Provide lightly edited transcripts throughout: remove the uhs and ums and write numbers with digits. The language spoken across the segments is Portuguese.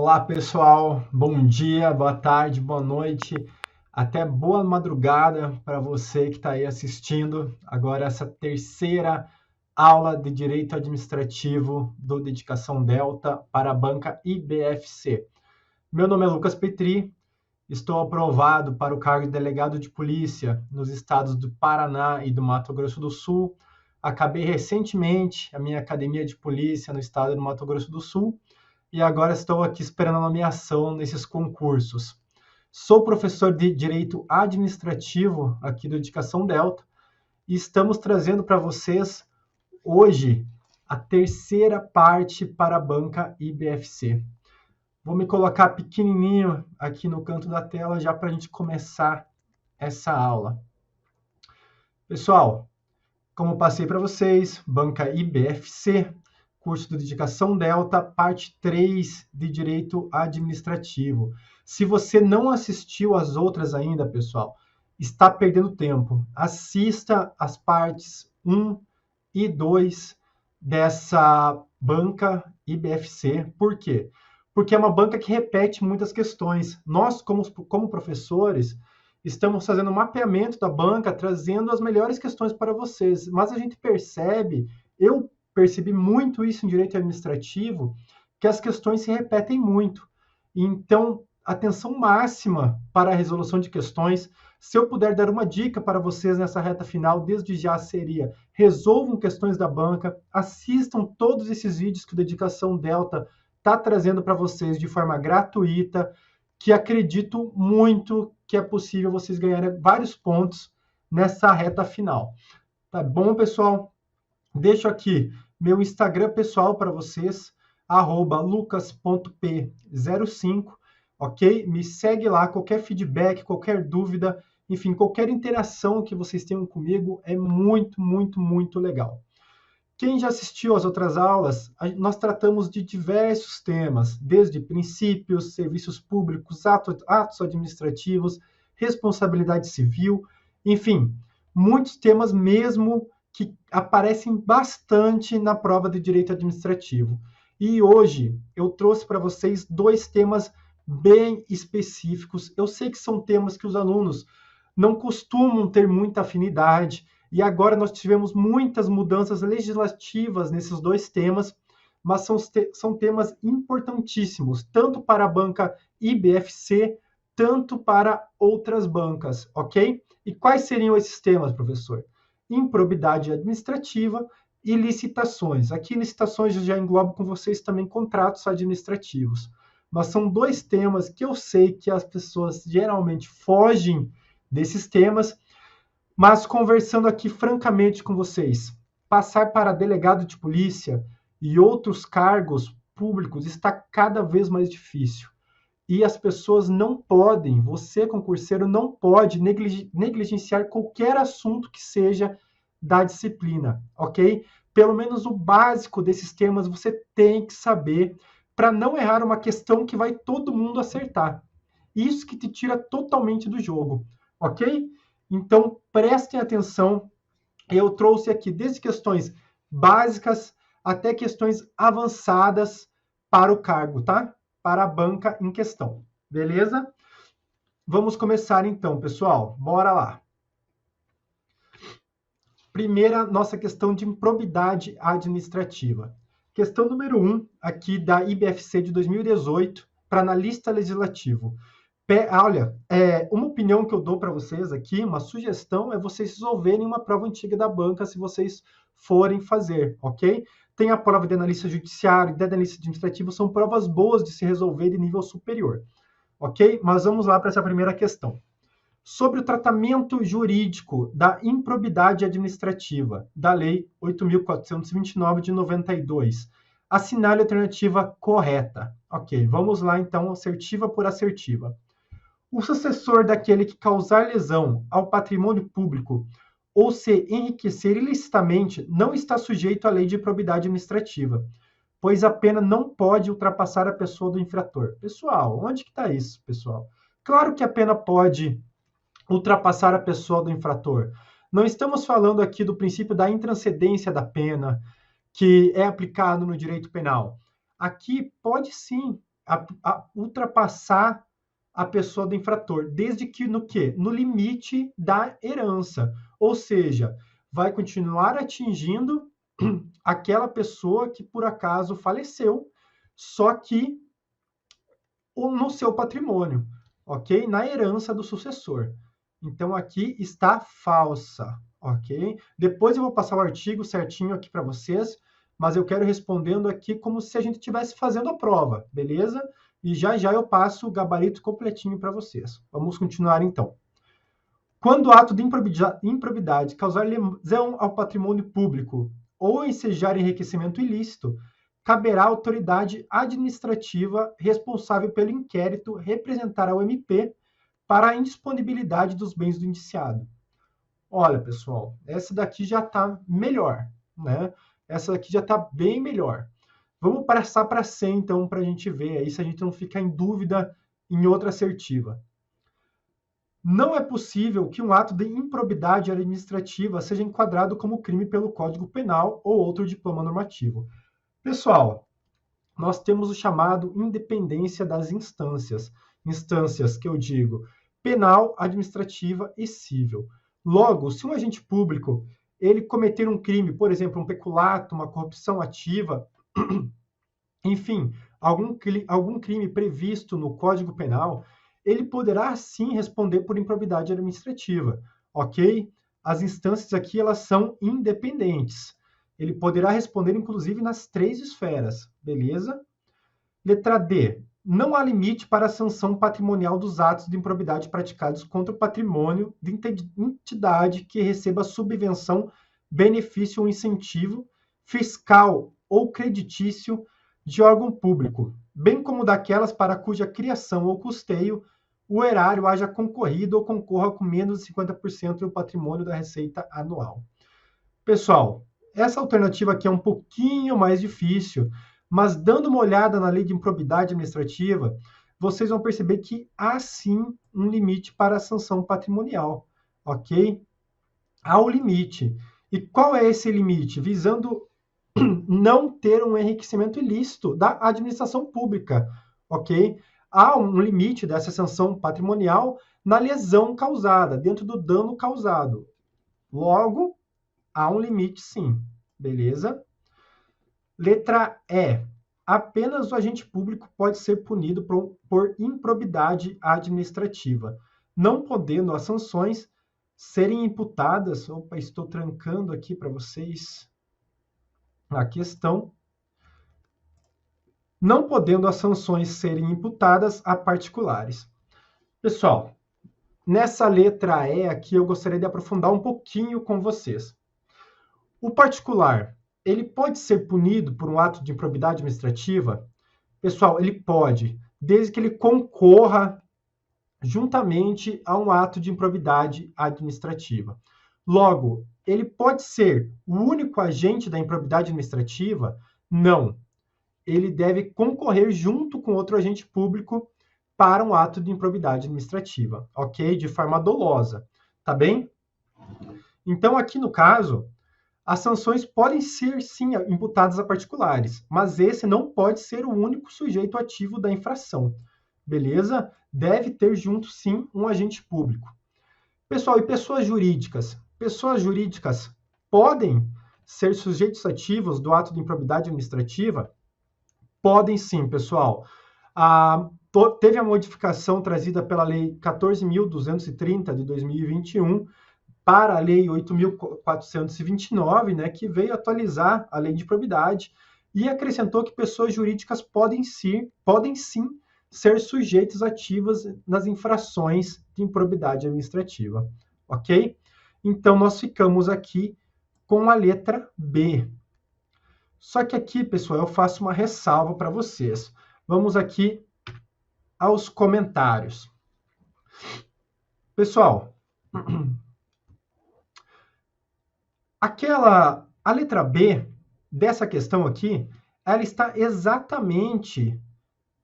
Olá, pessoal. Bom dia, boa tarde, boa noite, até boa madrugada para você que está aí assistindo agora essa terceira aula de Direito Administrativo do Dedicação Delta para a banca IBFC. Meu nome é Lucas Petri, estou aprovado para o cargo de delegado de polícia nos estados do Paraná e do Mato Grosso do Sul. Acabei recentemente a minha academia de polícia no estado do Mato Grosso do Sul e agora estou aqui esperando a nomeação nesses concursos. Sou professor de Direito Administrativo aqui do Dedicação Delta e estamos trazendo para vocês hoje a terceira parte para a banca IBFC. Vou me colocar pequenininho aqui no canto da tela já para a gente começar essa aula. Pessoal, como passei para vocês, banca IBFC, curso de Dedicação Delta, parte 3 de Direito Administrativo. Se você não assistiu às outras ainda, pessoal, está perdendo tempo. Assista as partes 1 e 2 dessa banca IBFC. Por quê? Porque é uma banca que repete muitas questões. Nós, como professores, estamos fazendo um mapeamento da banca, trazendo as melhores questões para vocês. Mas a gente percebe, eu percebi muito isso em direito administrativo, que as questões se repetem muito. Então, atenção máxima para a resolução de questões. Se eu puder dar uma dica para vocês nessa reta final, desde já seria: resolvam questões da banca, assistam todos esses vídeos que o Dedicação Delta está trazendo para vocês de forma gratuita, que acredito muito que é possível vocês ganharem vários pontos nessa reta final. Tá bom, pessoal? Deixo aqui meu Instagram pessoal para vocês, @lucas.p05, ok? Me segue lá, qualquer feedback, qualquer dúvida, enfim, qualquer interação que vocês tenham comigo é muito, muito, muito legal. Quem já assistiu às outras aulas, nós tratamos de diversos temas, desde princípios, serviços públicos, atos administrativos, responsabilidade civil, enfim, muitos temas mesmo que aparecem bastante na prova de direito administrativo. E hoje eu trouxe para vocês dois temas bem específicos. Eu sei que são temas que os alunos não costumam ter muita afinidade, e agora nós tivemos muitas mudanças legislativas nesses dois temas, mas são temas importantíssimos, tanto para a banca IBFC, tanto para outras bancas, ok? E quais seriam esses temas, professor? Improbidade administrativa e licitações. Aqui, licitações eu já englobo com vocês também contratos administrativos. Mas são dois temas que eu sei que as pessoas geralmente fogem desses temas, mas conversando aqui francamente com vocês, passar para delegado de polícia e outros cargos públicos está cada vez mais difícil. E as pessoas não podem, você concurseiro não pode negligenciar qualquer assunto que seja da disciplina, ok? Pelo menos o básico desses temas você tem que saber para não errar uma questão que vai todo mundo acertar. Isso que te tira totalmente do jogo, ok? Então prestem atenção, eu trouxe aqui desde questões básicas até questões avançadas para o cargo, tá? Para a banca em questão, beleza? Vamos começar então, pessoal. Bora lá. Primeira, nossa questão de improbidade administrativa. Questão número 1, aqui da IBFC de 2018, para analista legislativo. Olha, uma opinião que eu dou para vocês aqui, uma sugestão, é vocês resolverem uma prova antiga da banca se vocês forem fazer, ok? Tem a prova de analista judiciário e de analista administrativo, são provas boas de se resolver de nível superior, ok? Mas vamos lá para essa primeira questão. Sobre o tratamento jurídico da improbidade administrativa da Lei 8.429 de 92, assinale a alternativa correta. Ok, vamos lá então, assertiva por assertiva. O sucessor daquele que causar lesão ao patrimônio público ou se enriquecer ilicitamente não está sujeito à lei de improbidade administrativa, pois a pena não pode ultrapassar a pessoa do infrator. Pessoal, onde que está isso, pessoal? Claro que a pena pode ultrapassar a pessoa do infrator. Não estamos falando aqui do princípio da intranscendência da pena, que é aplicado no direito penal. Aqui pode sim ultrapassar a pessoa do infrator, desde que no quê? No limite da herança. Ou seja, vai continuar atingindo aquela pessoa que por acaso faleceu, só que no seu patrimônio, ok? Na herança do sucessor. Então, aqui está falsa, ok? Depois eu vou passar o artigo certinho aqui para vocês, mas eu quero respondendo aqui como se a gente estivesse fazendo a prova, beleza? E já já eu passo o gabarito completinho para vocês. Vamos continuar, então. Quando o ato de improbidade causar lesão ao patrimônio público ou ensejar enriquecimento ilícito, caberá à autoridade administrativa responsável pelo inquérito representar ao MP para a indisponibilidade dos bens do indiciado. Olha, pessoal, essa daqui já está melhor, né? Essa daqui já está bem melhor. Vamos passar para C, então, para a gente ver aí se a gente não fica em dúvida em outra assertiva. Não é possível que um ato de improbidade administrativa seja enquadrado como crime pelo Código Penal ou outro diploma normativo. Pessoal, nós temos o chamado independência das instâncias. Instâncias que eu digo penal, administrativa e civil. Logo, se um agente público ele cometer um crime, por exemplo, um peculato, uma corrupção ativa, enfim, algum crime previsto no Código Penal, ele poderá sim responder por improbidade administrativa, ok? As instâncias aqui elas são independentes. Ele poderá responder, inclusive, nas 3 esferas, beleza? Letra D. Não há limite para a sanção patrimonial dos atos de improbidade praticados contra o patrimônio de entidade que receba subvenção, benefício ou incentivo fiscal ou creditício de órgão público, bem como daquelas para cuja criação ou custeio o erário haja concorrido ou concorra com menos de 50% do patrimônio da receita anual. Pessoal, essa alternativa aqui é um pouquinho mais difícil, mas dando uma olhada na lei de improbidade administrativa, vocês vão perceber que há sim um limite para a sanção patrimonial, ok? Há um limite. E qual é esse limite? Visando não ter um enriquecimento ilícito da administração pública, ok? Há um limite dessa sanção patrimonial na lesão causada, dentro do dano causado. Logo, há um limite sim, beleza? Letra E. Apenas o agente público pode ser punido por improbidade administrativa, não podendo as sanções serem imputadas. Opa, estou trancando aqui para vocês a questão. Não podendo as sanções serem imputadas a particulares. Pessoal, nessa letra E aqui eu gostaria de aprofundar um pouquinho com vocês. O particular, ele pode ser punido por um ato de improbidade administrativa? Pessoal, ele pode, desde que ele concorra juntamente a um ato de improbidade administrativa. Logo, ele pode ser o único agente da improbidade administrativa? Não. Ele deve concorrer junto com outro agente público para um ato de improbidade administrativa, ok? De forma dolosa, tá bem? Então, aqui no caso, as sanções podem ser, sim, imputadas a particulares, mas esse não pode ser o único sujeito ativo da infração, beleza? Deve ter junto, sim, um agente público. Pessoal, e pessoas jurídicas? Pessoas jurídicas podem ser sujeitos ativos do ato de improbidade administrativa? Podem sim, pessoal. Teve a modificação trazida pela Lei 14.230 de 2021 para a Lei 8.429, né, que veio atualizar a Lei de Improbidade e acrescentou que pessoas jurídicas podem sim ser sujeitos ativas nas infrações de improbidade administrativa, ok? Então, nós ficamos aqui com a letra B. Só que aqui, pessoal, eu faço uma ressalva para vocês. Vamos aqui aos comentários. Pessoal, a letra B dessa questão aqui, ela está exatamente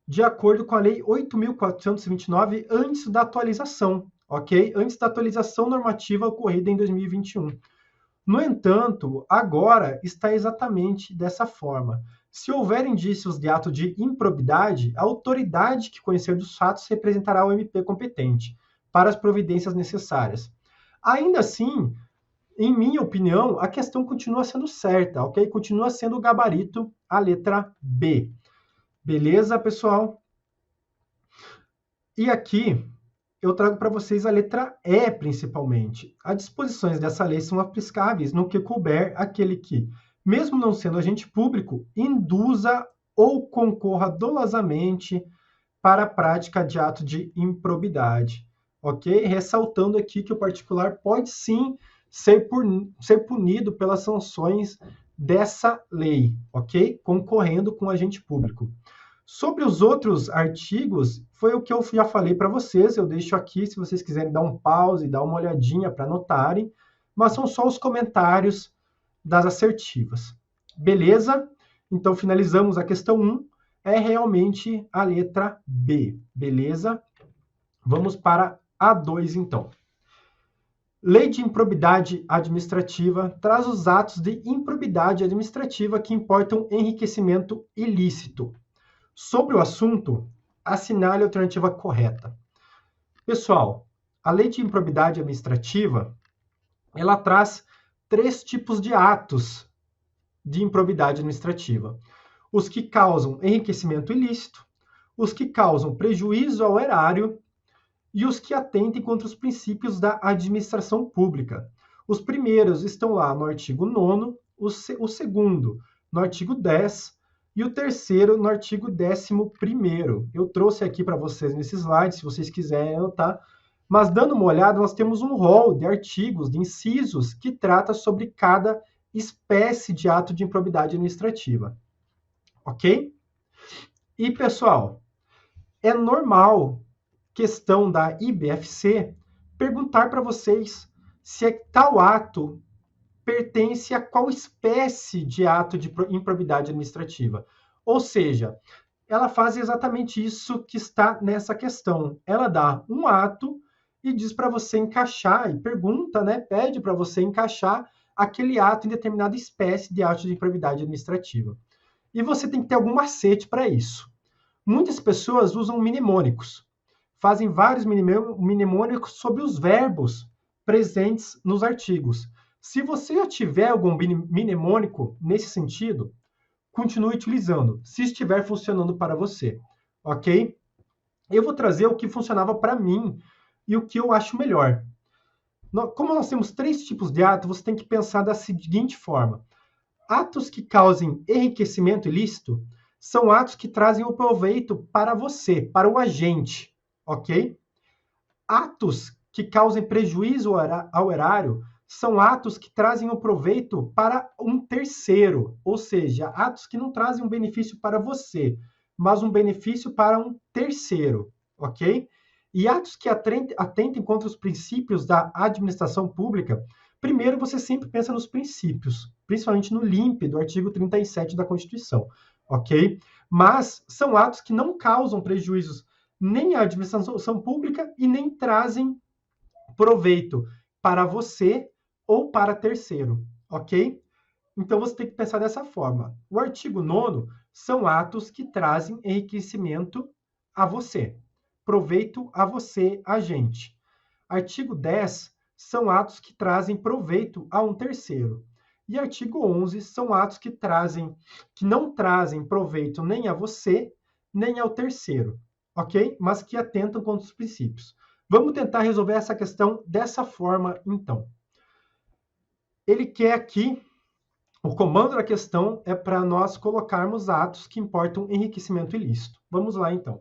de acordo com a Lei 8.429 antes da atualização, ok? Antes da atualização normativa ocorrida em 2021. No entanto, agora está exatamente dessa forma. Se houver indícios de ato de improbidade, a autoridade que conhecer dos fatos representará o MP competente para as providências necessárias. Ainda assim, em minha opinião, a questão continua sendo certa, ok? Continua sendo o gabarito a letra B. Beleza, pessoal? E aqui eu trago para vocês a letra E, principalmente. As disposições dessa lei são aplicáveis no que couber aquele que, mesmo não sendo agente público, induza ou concorra dolosamente para a prática de ato de improbidade. Ok? Ressaltando aqui que o particular pode sim ser punido pelas sanções dessa lei, ok? Concorrendo com o agente público. Sobre os outros artigos, foi o que eu já falei para vocês, eu deixo aqui se vocês quiserem dar um pause e dar uma olhadinha para anotarem, mas são só os comentários das assertivas. Beleza? Então, finalizamos a questão 1, é realmente a letra B, beleza? Vamos para a 2, então. Lei de improbidade administrativa traz os atos de improbidade administrativa que importam enriquecimento ilícito. Sobre o assunto, assinale a alternativa correta. Pessoal, a lei de improbidade administrativa, ela traz 3 tipos de atos de improbidade administrativa. Os que causam enriquecimento ilícito, os que causam prejuízo ao erário e os que atentem contra os princípios da administração pública. Os primeiros estão lá no artigo 9º, o segundo no artigo 10 e o terceiro no artigo 11º. Eu trouxe aqui para vocês nesse slide, se vocês quiserem anotar, mas dando uma olhada, nós temos um rol de artigos, de incisos, que trata sobre cada espécie de ato de improbidade administrativa. Ok? E, pessoal, é normal, questão da IBFC, perguntar para vocês se tal ato pertence a qual espécie de ato de improbidade administrativa. Ou seja, ela faz exatamente isso que está nessa questão. Ela dá um ato e diz para você encaixar, e pergunta, né, pede para você encaixar aquele ato em determinada espécie de ato de improbidade administrativa. E você tem que ter algum macete para isso. Muitas pessoas usam mnemônicos, fazem vários mnemônicos sobre os verbos presentes nos artigos. Se você já tiver algum mnemônico nesse sentido, continue utilizando, se estiver funcionando para você, ok? Eu vou trazer o que funcionava para mim e o que eu acho melhor. Como nós temos 3 tipos de atos, você tem que pensar da seguinte forma. Atos que causem enriquecimento ilícito são atos que trazem o proveito para você, para o agente, ok? Atos que causem prejuízo ao erário são atos que trazem o proveito para um terceiro, ou seja, atos que não trazem um benefício para você, mas um benefício para um terceiro, ok? E atos que atentem contra os princípios da administração pública, primeiro você sempre pensa nos princípios, principalmente no LIMP, do artigo 37 da Constituição, ok? Mas são atos que não causam prejuízos nem à administração pública e nem trazem proveito para você ou para terceiro, ok? Então você tem que pensar dessa forma. O artigo 9º são atos que trazem enriquecimento a você, proveito a você, agente. Artigo 10 são atos que trazem proveito a um terceiro. E artigo 11 são atos que não trazem proveito nem a você, nem ao terceiro, ok? Mas que atentam contra os princípios. Vamos tentar resolver essa questão dessa forma, então. Ele quer aqui, o comando da questão é para nós colocarmos atos que importam enriquecimento ilícito. Vamos lá, então.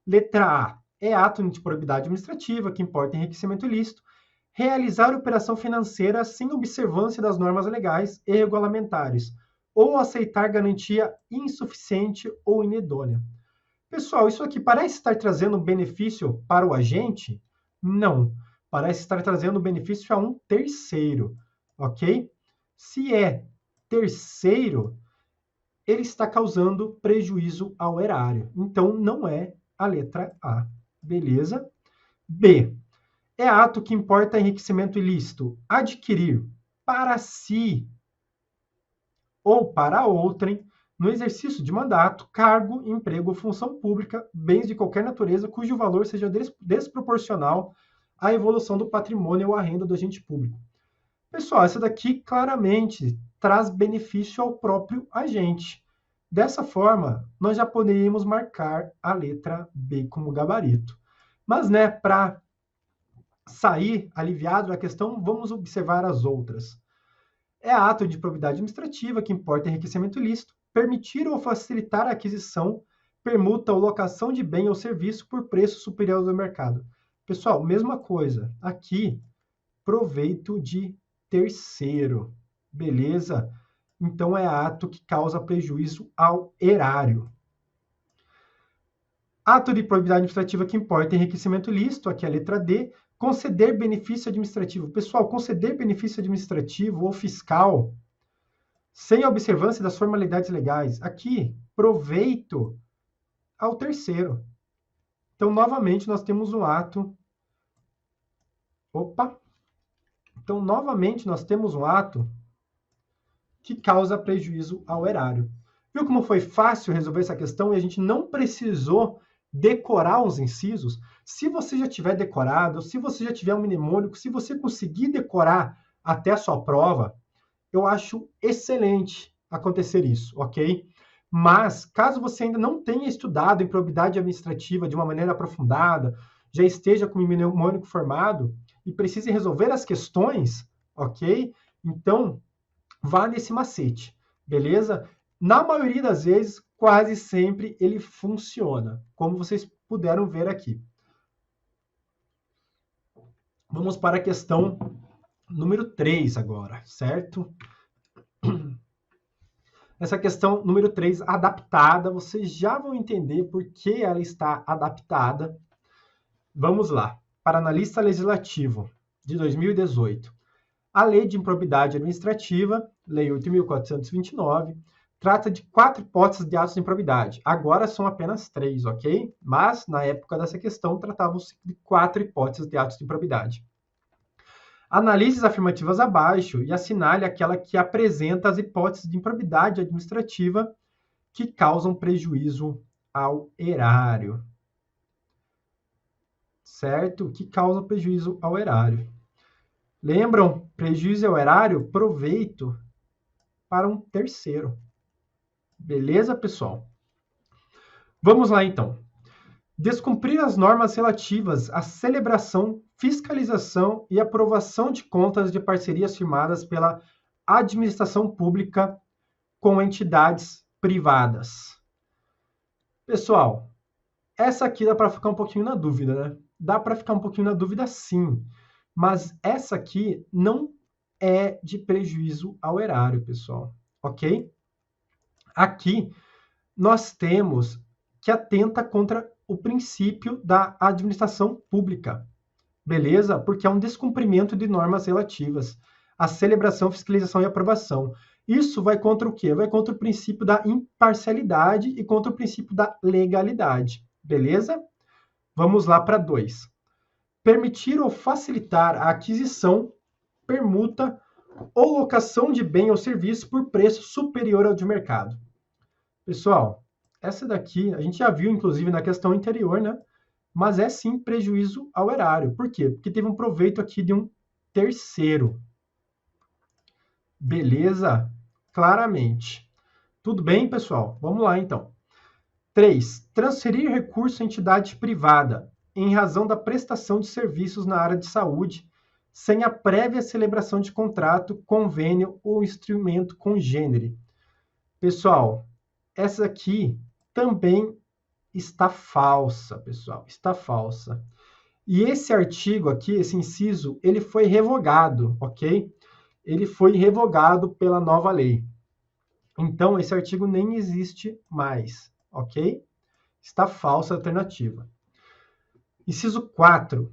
Letra A é ato de improbidade administrativa que importa enriquecimento ilícito. Realizar operação financeira sem observância das normas legais e regulamentares, ou aceitar garantia insuficiente ou inidônea. Pessoal, isso aqui parece estar trazendo um benefício para o agente? Não. Parece estar trazendo benefício a um terceiro, ok? Se é terceiro, ele está causando prejuízo ao erário. Então, não é a letra A. Beleza? B. É ato que importa enriquecimento ilícito. Adquirir para si ou para outrem no exercício de mandato, cargo, emprego ou função pública, bens de qualquer natureza cujo valor seja desproporcional à evolução do patrimônio ou à renda do agente público. Pessoal, essa daqui claramente traz benefício ao próprio agente. Dessa forma, nós já poderíamos marcar a letra B como gabarito. Mas, né, para sair aliviado da questão, vamos observar as outras. É ato de probidade administrativa que importa enriquecimento ilícito, permitir ou facilitar a aquisição, permuta ou locação de bem ou serviço por preço superior ao do mercado. Pessoal, mesma coisa. Aqui, proveito de terceiro. Beleza? Então, é ato que causa prejuízo ao erário. Ato de probidade administrativa que importa enriquecimento ilícito, aqui é a letra D. Conceder benefício administrativo. Pessoal, conceder benefício administrativo ou fiscal sem a observância das formalidades legais. Aqui, proveito ao terceiro. Então, novamente, nós temos um ato... Então, novamente, nós temos um ato que causa prejuízo ao erário. Viu como foi fácil resolver essa questão e a gente não precisou decorar os incisos? Se você já tiver decorado, se você já tiver um mnemônico, se você conseguir decorar até a sua prova, eu acho excelente acontecer isso, ok? Mas, caso você ainda não tenha estudado em probidade administrativa de uma maneira aprofundada, já esteja com o mnemônico formado e precise resolver as questões, ok? Então, vá nesse macete, beleza? Na maioria das vezes, quase sempre ele funciona, como vocês puderam ver aqui. Vamos para a questão número 3 agora, certo? Essa questão número 3, adaptada, vocês já vão entender por que ela está adaptada. Vamos lá. Para analista legislativo de 2018, a Lei de Improbidade Administrativa, Lei 8.429, trata de 4 hipóteses de atos de improbidade. Agora são apenas 3, ok? Mas, na época dessa questão, tratavam-se de 4 hipóteses de atos de improbidade. Analise as afirmativas abaixo e assinale aquela que apresenta as hipóteses de improbidade administrativa que causam prejuízo ao erário. Certo? Que causam prejuízo ao erário. Lembram? Prejuízo ao erário, proveito para um terceiro. Beleza, pessoal? Vamos lá, então. Descumprir as normas relativas à celebração, fiscalização e aprovação de contas de parcerias firmadas pela administração pública com entidades privadas. Pessoal, essa aqui dá para ficar um pouquinho na dúvida, né? Dá para ficar um pouquinho na dúvida, sim. Mas essa aqui não é de prejuízo ao erário, pessoal. Ok? Aqui nós temos que atenta contra o princípio da administração pública. Beleza? Porque é um descumprimento de normas relativas à celebração, fiscalização e aprovação. Isso vai contra o quê? Vai contra o princípio da imparcialidade e contra o princípio da legalidade. Beleza? Vamos lá para 2. Permitir ou facilitar a aquisição, permuta ou locação de bem ou serviço por preço superior ao de mercado. Pessoal, essa daqui a gente já viu, inclusive, na questão anterior, né? Mas é sim prejuízo ao erário. Por quê? Porque teve um proveito aqui de um terceiro. Beleza? Claramente. Tudo bem, pessoal? Vamos lá, então. 3. Transferir recurso à entidade privada, em razão da prestação de serviços na área de saúde, sem a prévia celebração de contrato, convênio ou instrumento congênere. Pessoal, essa aqui também está falsa, pessoal. Está falsa. E esse artigo aqui, esse inciso, ele foi revogado, ok? Ele foi revogado pela nova lei. Então, esse artigo nem existe mais, ok? Está falsa a alternativa. Inciso 4.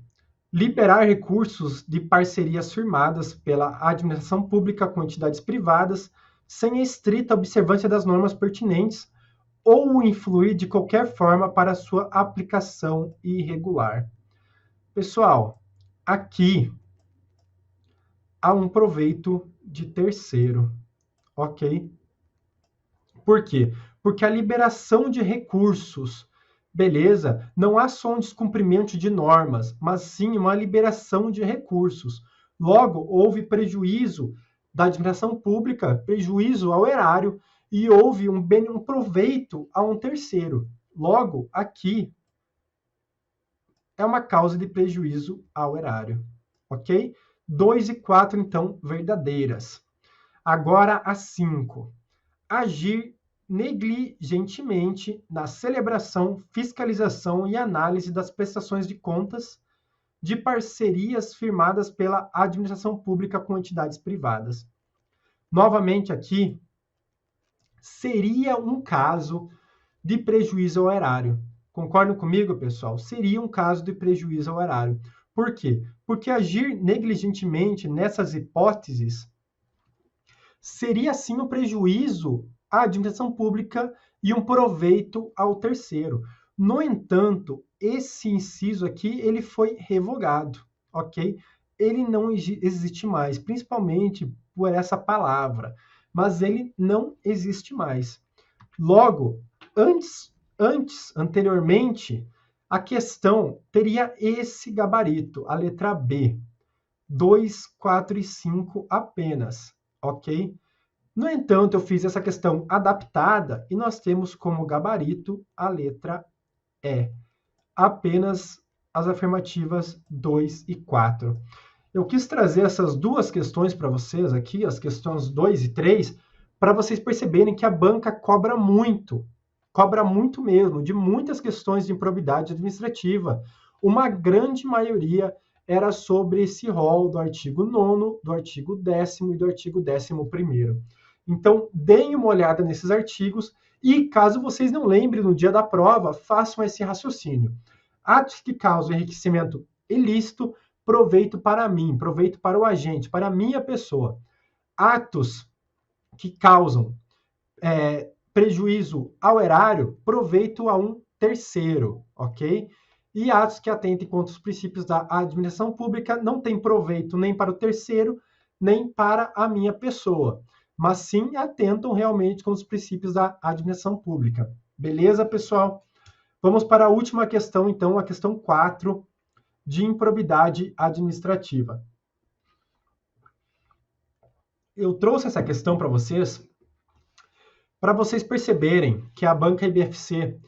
Liberar recursos de parcerias firmadas pela administração pública com entidades privadas sem a estrita observância das normas pertinentes ou influir de qualquer forma para sua aplicação irregular. Pessoal, aqui há um proveito de terceiro, ok? Por quê? Porque a liberação de recursos, beleza, não há só um descumprimento de normas, mas sim uma liberação de recursos. Logo, houve prejuízo da administração pública, prejuízo ao erário, e houve um proveito a um terceiro. Logo, aqui é uma causa de prejuízo ao erário, ok? 2 e 4, então, verdadeiras. Agora, a 5. Agir negligentemente na celebração, fiscalização e análise das prestações de contas de parcerias firmadas pela administração pública com entidades privadas. Novamente aqui, seria um caso de prejuízo ao erário. Concordam comigo, pessoal? Seria um caso de prejuízo ao erário. Por quê? Porque agir negligentemente nessas hipóteses seria, sim, um prejuízo à administração pública e um proveito ao terceiro. No entanto, esse inciso aqui, ele foi revogado, ok? Ele não existe mais, principalmente por essa palavra, mas ele não existe mais. Logo, anteriormente, a questão teria esse gabarito, a letra B, 2, 4 e 5 apenas, ok? No entanto, eu fiz essa questão adaptada e nós temos como gabarito a letra E, apenas as afirmativas 2 e 4. Eu quis trazer essas duas questões para vocês aqui, as questões 2 e 3, para vocês perceberem que a banca cobra muito mesmo, de muitas questões de improbidade administrativa. Uma grande maioria era sobre esse rol do artigo 9º, do artigo 10º e do artigo 11º. Então, deem uma olhada nesses artigos e, caso vocês não lembrem no dia da prova, façam esse raciocínio. Atos que causam enriquecimento ilícito, proveito para mim, proveito para o agente, para a minha pessoa. Atos que causam prejuízo ao erário, proveito a um terceiro, ok? E atos que atentem contra os princípios da administração pública não têm proveito nem para o terceiro, nem para a minha pessoa, mas sim atentam realmente com os princípios da administração pública. Beleza, pessoal? Vamos para a última questão, então, a questão 4, de improbidade administrativa. Eu trouxe essa questão para vocês perceberem que a banca IBFC,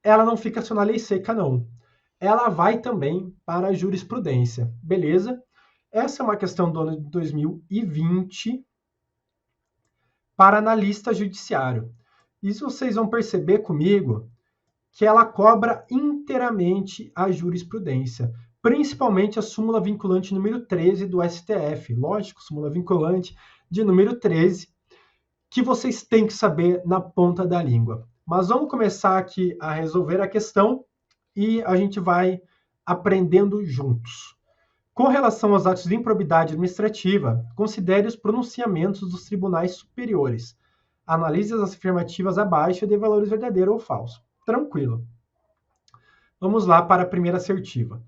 ela não fica só na lei seca, não. Ela vai também para a jurisprudência, beleza? Essa é uma questão do ano de 2020 para analista judiciário. Isso vocês vão perceber comigo que ela cobra inteiramente a jurisprudência, principalmente a súmula vinculante número 13 do STF. Lógico, súmula vinculante de número 13, que vocês têm que saber na ponta da língua. Mas vamos começar aqui a resolver a questão e a gente vai aprendendo juntos. Com relação aos atos de improbidade administrativa, considere os pronunciamentos dos tribunais superiores. Analise as afirmativas abaixo e dê valores verdadeiro ou falso. Tranquilo. Vamos lá para a primeira assertiva.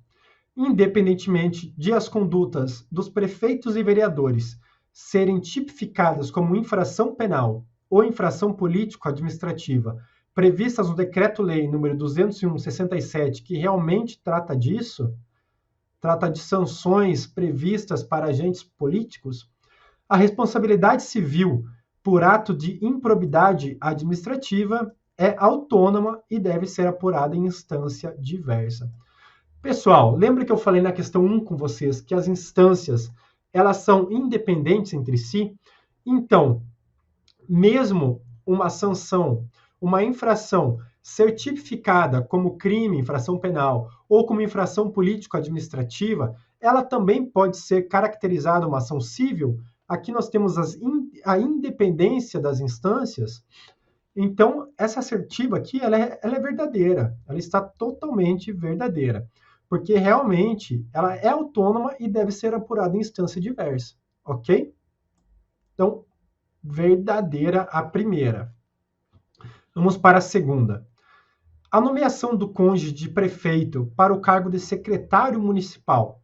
Independentemente de as condutas dos prefeitos e vereadores serem tipificadas como infração penal ou infração político-administrativa previstas no Decreto-Lei nº 201/67, que realmente trata disso, trata de sanções previstas para agentes políticos, a responsabilidade civil por ato de improbidade administrativa é autônoma e deve ser apurada em instância diversa. Pessoal, lembra que eu falei na questão 1 com vocês que as instâncias elas são independentes entre si? Então, mesmo uma sanção, uma infração ser tipificada como crime, infração penal, ou como infração político-administrativa, ela também pode ser caracterizada uma ação civil. Aqui nós temos a independência das instâncias. Então, essa assertiva aqui, ela é verdadeira. Ela está totalmente verdadeira. Porque realmente ela é autônoma e deve ser apurada em instância diversa, ok? Então, verdadeira a primeira. Vamos para a segunda. A nomeação do cônjuge de prefeito para o cargo de secretário municipal,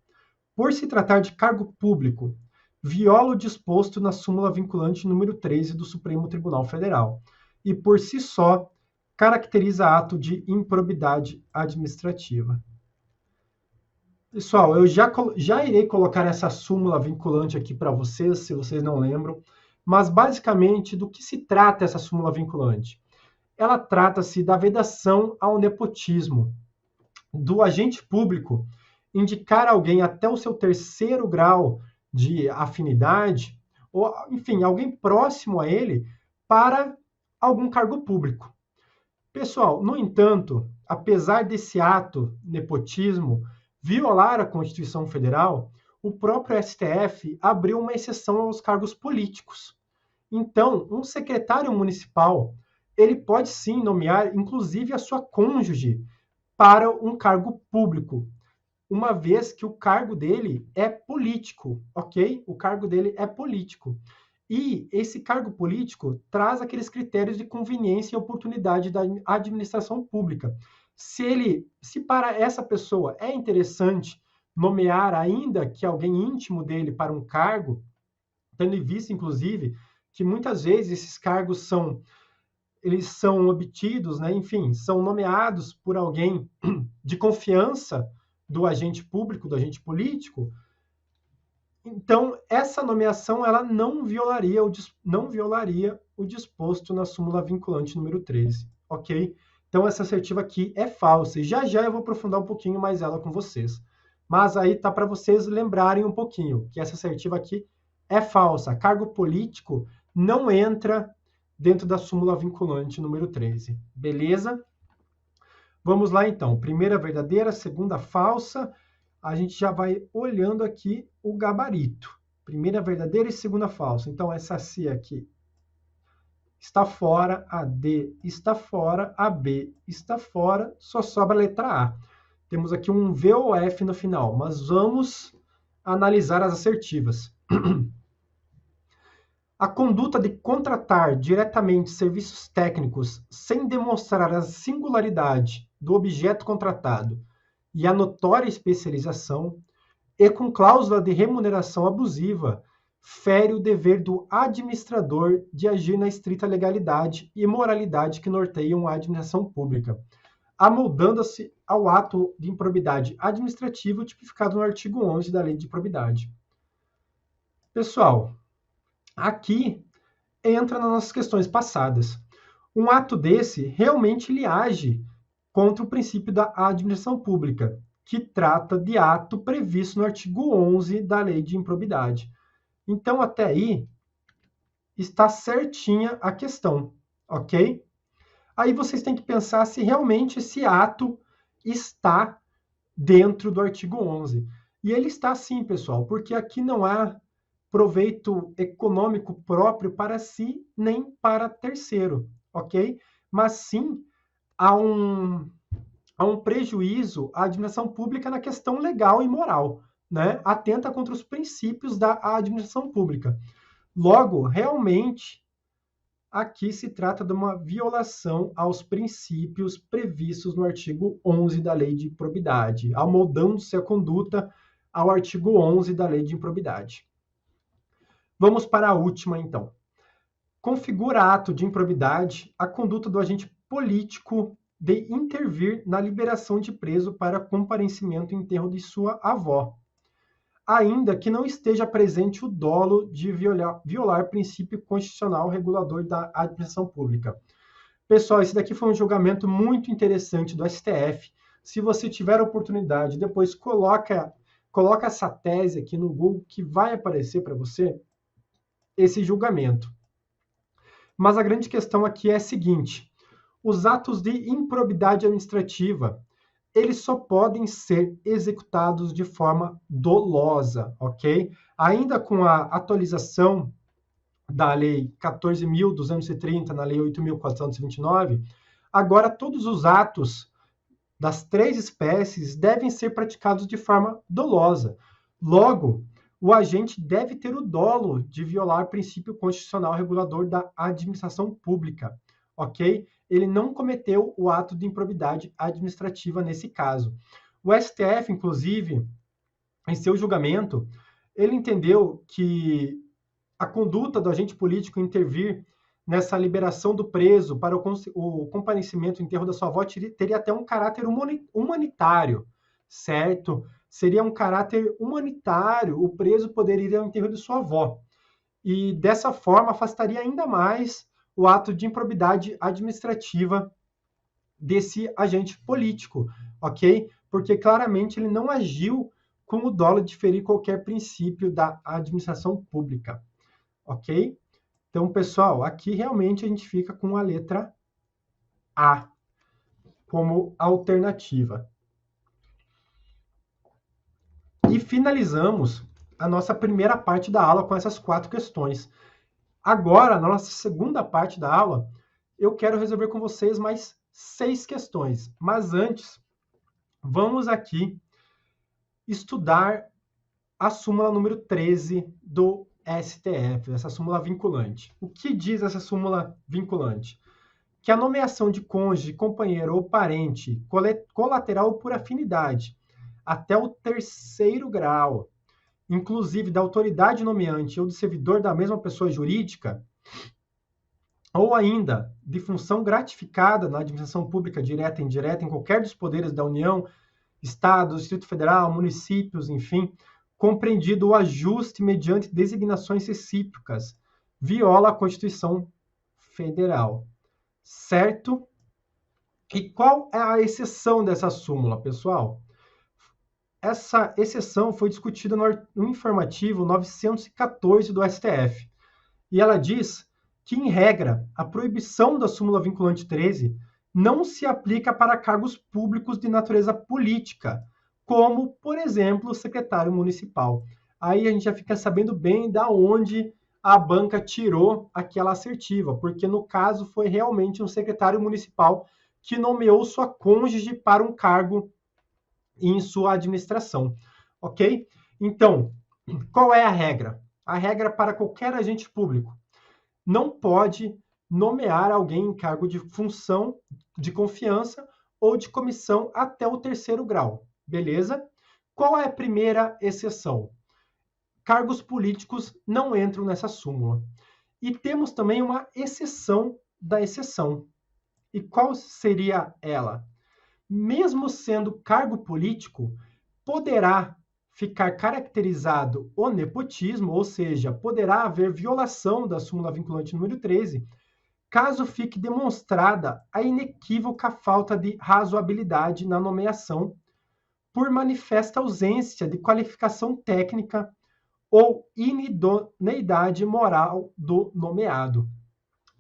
por se tratar de cargo público, viola o disposto na súmula vinculante número 13 do Supremo Tribunal Federal. e, por si só, caracteriza ato de improbidade administrativa. Pessoal, eu já irei colocar essa súmula vinculante aqui para vocês, se vocês não lembram, mas basicamente do que se trata essa súmula vinculante? Ela trata-se da vedação ao nepotismo, do agente público indicar alguém até o seu terceiro grau de afinidade, ou, enfim, alguém próximo a ele, para algum cargo público. Pessoal, no entanto, apesar desse ato nepotismo violar a Constituição Federal, o próprio STF abriu uma exceção aos cargos políticos. Então, um secretário municipal, ele pode sim nomear, inclusive, a sua cônjuge para um cargo público, uma vez que o cargo dele é político, ok? O cargo dele é político. E esse cargo político traz aqueles critérios de conveniência e oportunidade da administração pública. Se para essa pessoa é interessante nomear ainda que alguém íntimo dele para um cargo, tendo em vista, inclusive, que muitas vezes esses cargos eles são obtidos, né? Enfim, são nomeados por alguém de confiança do agente público, do agente político. Então, essa nomeação ela não violaria o disposto na súmula vinculante número 13, ok? Então, essa assertiva aqui é falsa. E já já eu vou aprofundar um pouquinho mais ela com vocês. Mas aí tá para vocês lembrarem um pouquinho que essa assertiva aqui é falsa. Cargo político não entra dentro da súmula vinculante número 13. Beleza? Vamos lá, então. Primeira verdadeira, segunda falsa. A gente já vai olhando aqui o gabarito. Primeira verdadeira e segunda falsa. Então, essa C aqui está fora, a D está fora, a B está fora, só sobra a letra A. Temos aqui um V ou F no final, mas vamos analisar as assertivas. A conduta de contratar diretamente serviços técnicos sem demonstrar a singularidade do objeto contratado e a notória especialização, e com cláusula de remuneração abusiva, fere o dever do administrador de agir na estrita legalidade e moralidade que norteiam a administração pública, amoldando-se ao ato de improbidade administrativa tipificado no artigo 11 da Lei de Improbidade. Pessoal, aqui entra nas nossas questões passadas. Um ato desse realmente ele age contra o princípio da administração pública, que trata de ato previsto no artigo 11 da Lei de Improbidade. Então, até aí, está certinha a questão, ok? Aí vocês têm que pensar se realmente esse ato está dentro do artigo 11. E ele está sim, pessoal, porque aqui não há proveito econômico próprio para si nem para terceiro, ok? Mas sim há um prejuízo à administração pública na questão legal e moral, né? Atenta contra os princípios da administração pública. Logo, realmente, aqui se trata de uma violação aos princípios previstos no artigo 11 da Lei de Improbidade, amoldando-se a conduta ao artigo 11 da Lei de Improbidade. Vamos para a última, então. Configura ato de improbidade a conduta do agente político de intervir na liberação de preso para comparecimento e enterro de sua avó, ainda que não esteja presente o dolo de violar princípio constitucional regulador da administração pública. Pessoal, esse daqui foi um julgamento muito interessante do STF. Se você tiver a oportunidade, depois coloca essa tese aqui no Google que vai aparecer para você esse julgamento. Mas a grande questão aqui é a seguinte: os atos de improbidade administrativa, eles só podem ser executados de forma dolosa, ok? Ainda com a atualização da Lei 14.230, na Lei 8.429, agora todos os atos das três espécies devem ser praticados de forma dolosa. Logo, o agente deve ter o dolo de violar o princípio constitucional regulador da administração pública, ok? Ele não cometeu o ato de improbidade administrativa nesse caso. O STF, inclusive, em seu julgamento, ele entendeu que a conduta do agente político intervir nessa liberação do preso para o comparecimento, o enterro da sua avó, teria até um caráter humanitário, certo? Seria um caráter humanitário, o preso poderia ir ao enterro de sua avó. E dessa forma afastaria ainda mais o ato de improbidade administrativa desse agente político, ok? Porque claramente ele não agiu com o dolo de ferir qualquer princípio da administração pública, ok? Então, pessoal, aqui realmente a gente fica com a letra A como alternativa. E finalizamos a nossa primeira parte da aula com essas 4 questões. Agora, na nossa segunda parte da aula, eu quero resolver com vocês mais 6 questões. Mas antes, vamos aqui estudar a súmula número 13 do STF, essa súmula vinculante. O que diz essa súmula vinculante? Que a nomeação de cônjuge, companheiro ou parente colateral ou por afinidade até o 3º grau, inclusive da autoridade nomeante ou do servidor da mesma pessoa jurídica, ou ainda de função gratificada na administração pública direta e indireta em qualquer dos poderes da União, Estado, Distrito Federal, municípios, enfim, compreendido o ajuste mediante designações recíprocas, viola a Constituição Federal. Certo? E qual é a exceção dessa súmula, pessoal? Essa exceção foi discutida no informativo 914 do STF. E ela diz que, em regra, a proibição da súmula vinculante 13 não se aplica para cargos públicos de natureza política, como, por exemplo, o secretário municipal. Aí a gente já fica sabendo bem da onde a banca tirou aquela assertiva, porque no caso foi realmente um secretário municipal que nomeou sua cônjuge para um cargo em sua administração, ok? Então, qual é a regra? A regra para qualquer agente público: não pode nomear alguém em cargo de função de confiança ou de comissão até o 3º grau, beleza? Qual é a primeira exceção? Cargos políticos não entram nessa súmula. E temos também uma exceção da exceção. E qual seria ela? Mesmo sendo cargo político, poderá ficar caracterizado o nepotismo, ou seja, poderá haver violação da súmula vinculante número 13, caso fique demonstrada a inequívoca falta de razoabilidade na nomeação por manifesta ausência de qualificação técnica ou inidoneidade moral do nomeado.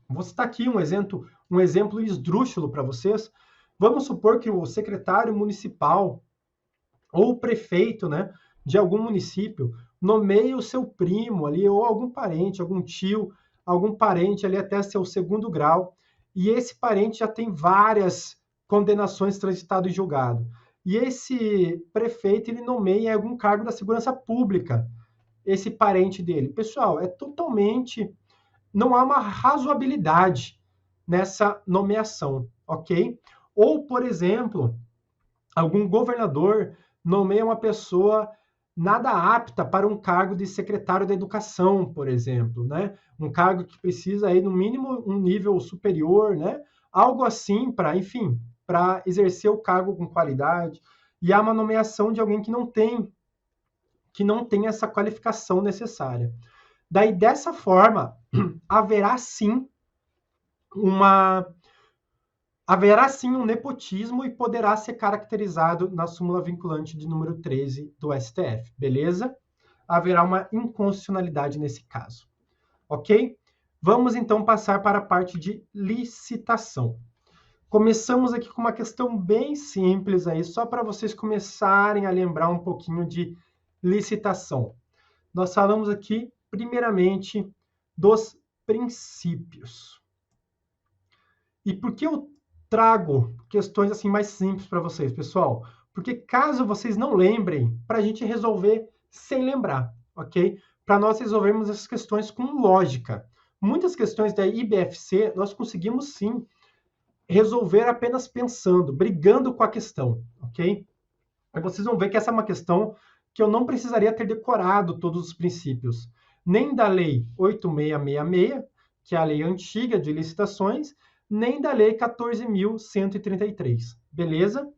Vou citar aqui um exemplo esdrúxulo para vocês. Vamos supor que o secretário municipal ou o prefeito, né, de algum município nomeie o seu primo ali, ou algum parente, algum tio, algum parente ali até seu 2º grau, e esse parente já tem várias condenações transitadas em julgado. E esse prefeito, ele nomeia em algum cargo da segurança pública esse parente dele. Pessoal, não há uma razoabilidade nessa nomeação, ok? Ou, por exemplo, algum governador nomeia uma pessoa nada apta para um cargo de secretário da educação, por exemplo, né? Um cargo que precisa aí, no mínimo, um nível superior, né? Algo assim para, enfim, para exercer o cargo com qualidade. E há uma nomeação de alguém que não tem essa qualificação necessária. Daí, dessa forma, haverá sim um nepotismo e poderá ser caracterizado na súmula vinculante de número 13 do STF, beleza? Haverá uma inconstitucionalidade nesse caso, ok? Vamos então passar para a parte de licitação. Começamos aqui com uma questão bem simples aí, só para vocês começarem a lembrar um pouquinho de licitação. Nós falamos aqui, primeiramente, dos princípios. E por que eu trago questões assim mais simples para vocês, pessoal? Porque caso vocês não lembrem, para a gente resolver sem lembrar, ok? Para nós resolvermos essas questões com lógica. Muitas questões da IBFC nós conseguimos sim resolver apenas pensando, brigando com a questão, ok? Aí vocês vão ver que essa é uma questão que eu não precisaria ter decorado todos os princípios, nem da Lei 8666, que é a lei antiga de licitações, nem da lei 14.133. Beleza?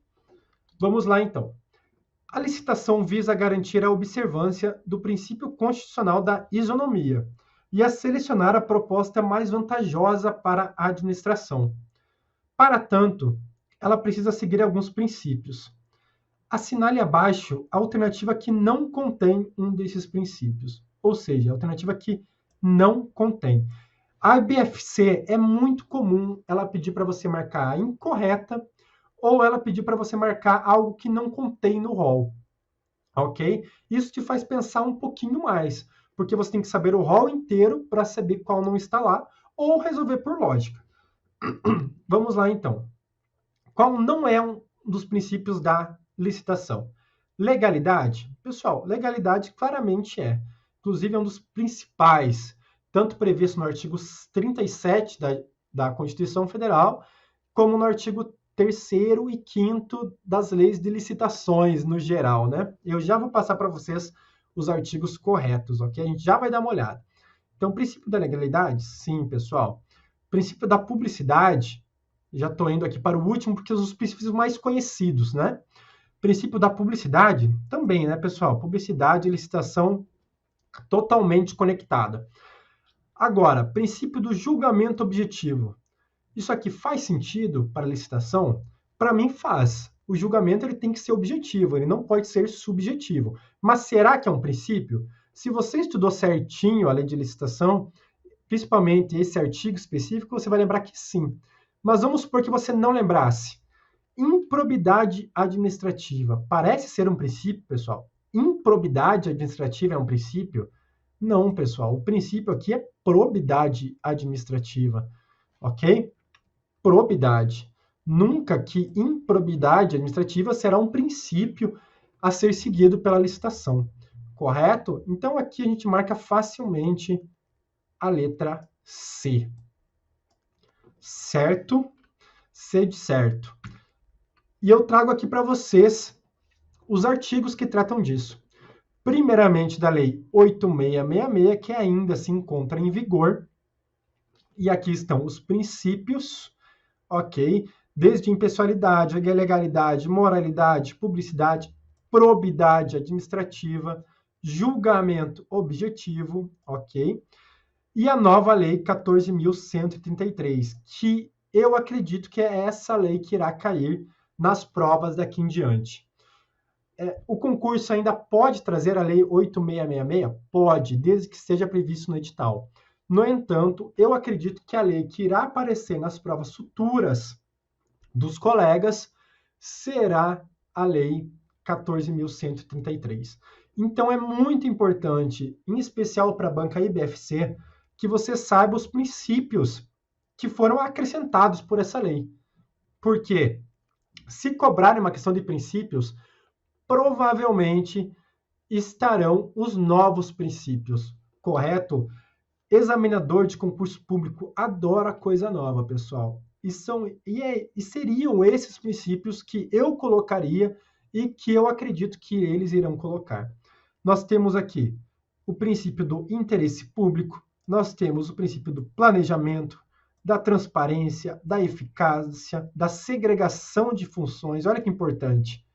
Vamos lá, então. A licitação visa garantir a observância do princípio constitucional da isonomia e a selecionar a proposta mais vantajosa para a administração. Para tanto, ela precisa seguir alguns princípios. Assinale abaixo a alternativa que não contém um desses princípios, ou seja, a alternativa que não contém. A IBFC é muito comum ela pedir para você marcar a incorreta ou ela pedir para você marcar algo que não contém no rol, ok? Isso te faz pensar um pouquinho mais, porque você tem que saber o rol inteiro para saber qual não está lá ou resolver por lógica. Vamos lá, então. Qual não é um dos princípios da licitação? Legalidade? Pessoal, legalidade claramente é. Inclusive, é um dos principais, tanto previsto no artigo 37 da Constituição Federal, como no artigo 3º e 5º das leis de licitações no geral, né? Eu já vou passar para vocês os artigos corretos, ok? A gente já vai dar uma olhada. Então, princípio da legalidade? Sim, pessoal. Princípio da publicidade, já estou indo aqui para o último, porque são os princípios mais conhecidos, né? Princípio da publicidade, também, né, pessoal? Publicidade e licitação totalmente conectada. Agora, princípio do julgamento objetivo. Isso aqui faz sentido para a licitação? Para mim, faz. O julgamento ele tem que ser objetivo, ele não pode ser subjetivo. Mas será que é um princípio? Se você estudou certinho a lei de licitação, principalmente esse artigo específico, você vai lembrar que sim. Mas vamos supor que você não lembrasse. Improbidade administrativa. Parece ser um princípio, pessoal? Improbidade administrativa é um princípio? Não, pessoal. O princípio aqui é probidade administrativa, ok? Probidade. Nunca que improbidade administrativa será um princípio a ser seguido pela licitação, correto? Então, aqui a gente marca facilmente a letra C. Certo? C de certo. E eu trago aqui para vocês os artigos que tratam disso. Primeiramente, da Lei 8666, que ainda se encontra em vigor. E aqui estão os princípios, ok? Desde impessoalidade, legalidade, moralidade, publicidade, probidade administrativa, julgamento objetivo, ok? E a nova Lei 14.133, que eu acredito que é essa lei que irá cair nas provas daqui em diante. O concurso ainda pode trazer a Lei 8666? Pode, desde que esteja previsto no edital. No entanto, eu acredito que a lei que irá aparecer nas provas futuras dos colegas será a Lei 14.133. Então, é muito importante, em especial para a banca IBFC, que você saiba os princípios que foram acrescentados por essa lei. Porque, se cobrarem uma questão de princípios, provavelmente estarão os novos princípios, correto? Examinador de concurso público adora coisa nova, pessoal. E seriam esses princípios que eu colocaria e que eu acredito que eles irão colocar. Nós temos aqui o princípio do interesse público, nós temos o princípio do planejamento, da transparência, da eficácia, da segregação de funções, olha que importante,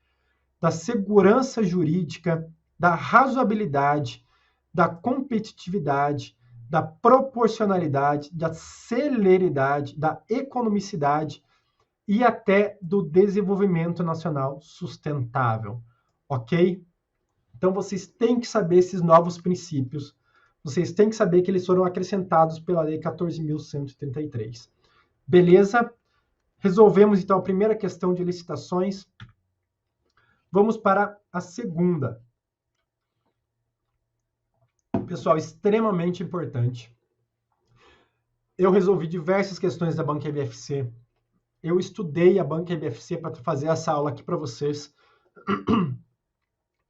da segurança jurídica, da razoabilidade, da competitividade, da proporcionalidade, da celeridade, da economicidade e até do desenvolvimento nacional sustentável, ok? Então, vocês têm que saber esses novos princípios, vocês têm que saber que eles foram acrescentados pela Lei 14.133. Beleza? Resolvemos, então, a primeira questão de licitações. Vamos para a segunda. Pessoal, extremamente importante. Eu resolvi diversas questões da banca IBFC. Eu estudei a banca IBFC para fazer essa aula aqui para vocês.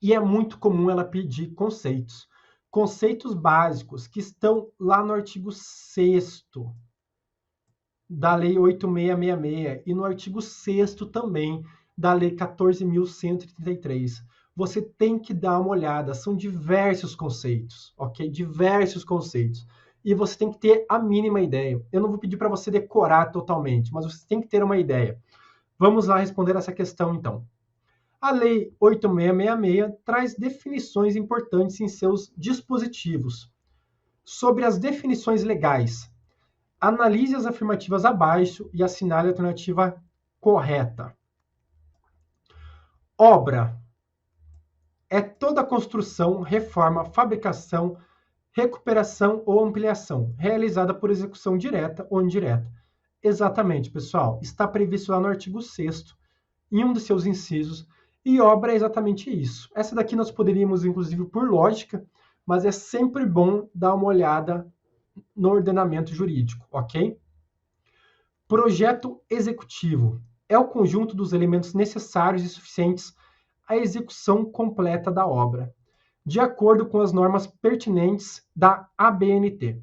E é muito comum ela pedir conceitos. Conceitos básicos que estão lá no artigo 6º da Lei 8666 e no artigo 6º também da Lei 14.133. Você tem que dar uma olhada, são diversos conceitos, ok? Diversos conceitos. e você tem que ter a mínima ideia. Eu não vou pedir para você decorar totalmente, mas você tem que ter uma ideia. Vamos lá responder essa questão, então. A Lei 8666 traz definições importantes em seus dispositivos. Sobre as definições legais, analise as afirmativas abaixo e assinale a alternativa correta. Obra é toda construção, reforma, fabricação, recuperação ou ampliação, realizada por execução direta ou indireta. Exatamente, pessoal. Está previsto lá no artigo 6º, em um dos seus incisos, e obra é exatamente isso. Essa daqui nós poderíamos, inclusive, por lógica, mas é sempre bom dar uma olhada no ordenamento jurídico, ok? Projeto executivo é o conjunto dos elementos necessários e suficientes à execução completa da obra, de acordo com as normas pertinentes da ABNT.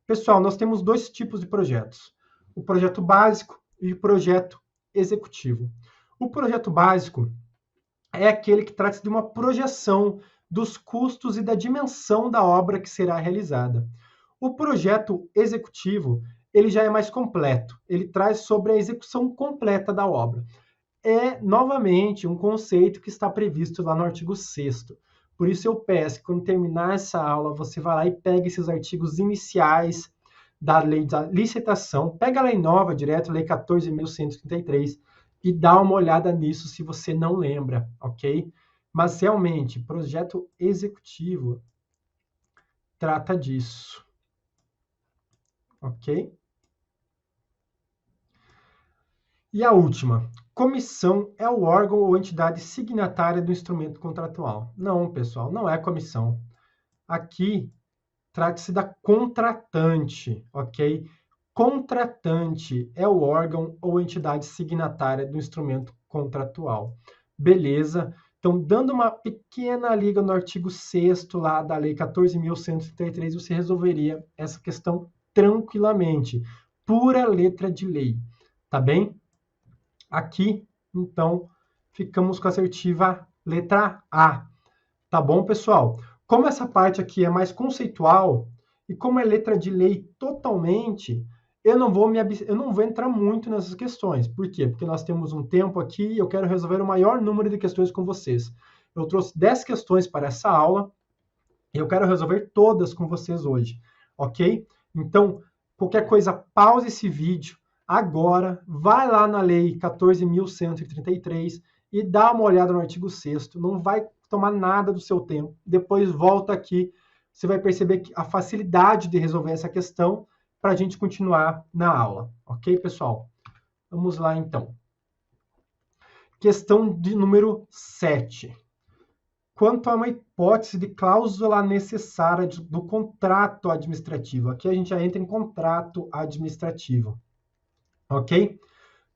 Pessoal, nós temos dois tipos de projetos: o projeto básico e o projeto executivo. O projeto básico é aquele que trata de uma projeção dos custos e da dimensão da obra que será realizada. O projeto executivo, ele já é mais completo, ele traz sobre a execução completa da obra. É, novamente, um conceito que está previsto lá no artigo 6º. Por isso eu peço que quando terminar essa aula, você vá lá e pegue esses artigos iniciais da lei da licitação, pega a lei nova direto, lei 14.133, e dá uma olhada nisso se você não lembra, ok? Mas realmente, projeto executivo trata disso, ok? E a última, comissão é o órgão ou entidade signatária do instrumento contratual. Não, pessoal, não é comissão. Aqui trata-se da contratante, ok? Contratante é o órgão ou entidade signatária do instrumento contratual. Beleza? Então, dando uma pequena liga no artigo 6º lá da Lei 14.133, você resolveria essa questão tranquilamente. Pura letra de lei. Tá bem? Aqui, então, ficamos com a assertiva letra A. Tá bom, pessoal? Como essa parte aqui é mais conceitual e como é letra de lei totalmente, eu não vou entrar muito nessas questões. Por quê? Porque nós temos um tempo aqui e eu quero resolver o maior número de questões com vocês. Eu trouxe 10 questões para essa aula e eu quero resolver todas com vocês hoje, ok? Então, qualquer coisa, pause esse vídeo agora, vai lá na Lei 14.133 e dá uma olhada no artigo 6º, não vai tomar nada do seu tempo. Depois volta aqui, você vai perceber a facilidade de resolver essa questão para a gente continuar na aula. Ok, pessoal? Vamos lá, então. Questão de número 7. Quanto a uma hipótese de cláusula necessária do contrato administrativo. Aqui a gente já entra em contrato administrativo. Ok?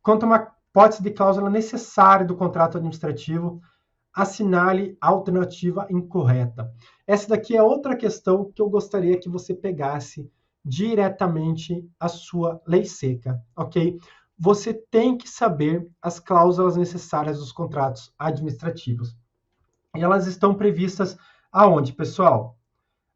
Quanto a uma hipótese de cláusula necessária do contrato administrativo, assinale a alternativa incorreta. Essa daqui é outra questão que eu gostaria que você pegasse diretamente a sua lei seca, ok? Você tem que saber as cláusulas necessárias dos contratos administrativos. E elas estão previstas aonde, pessoal?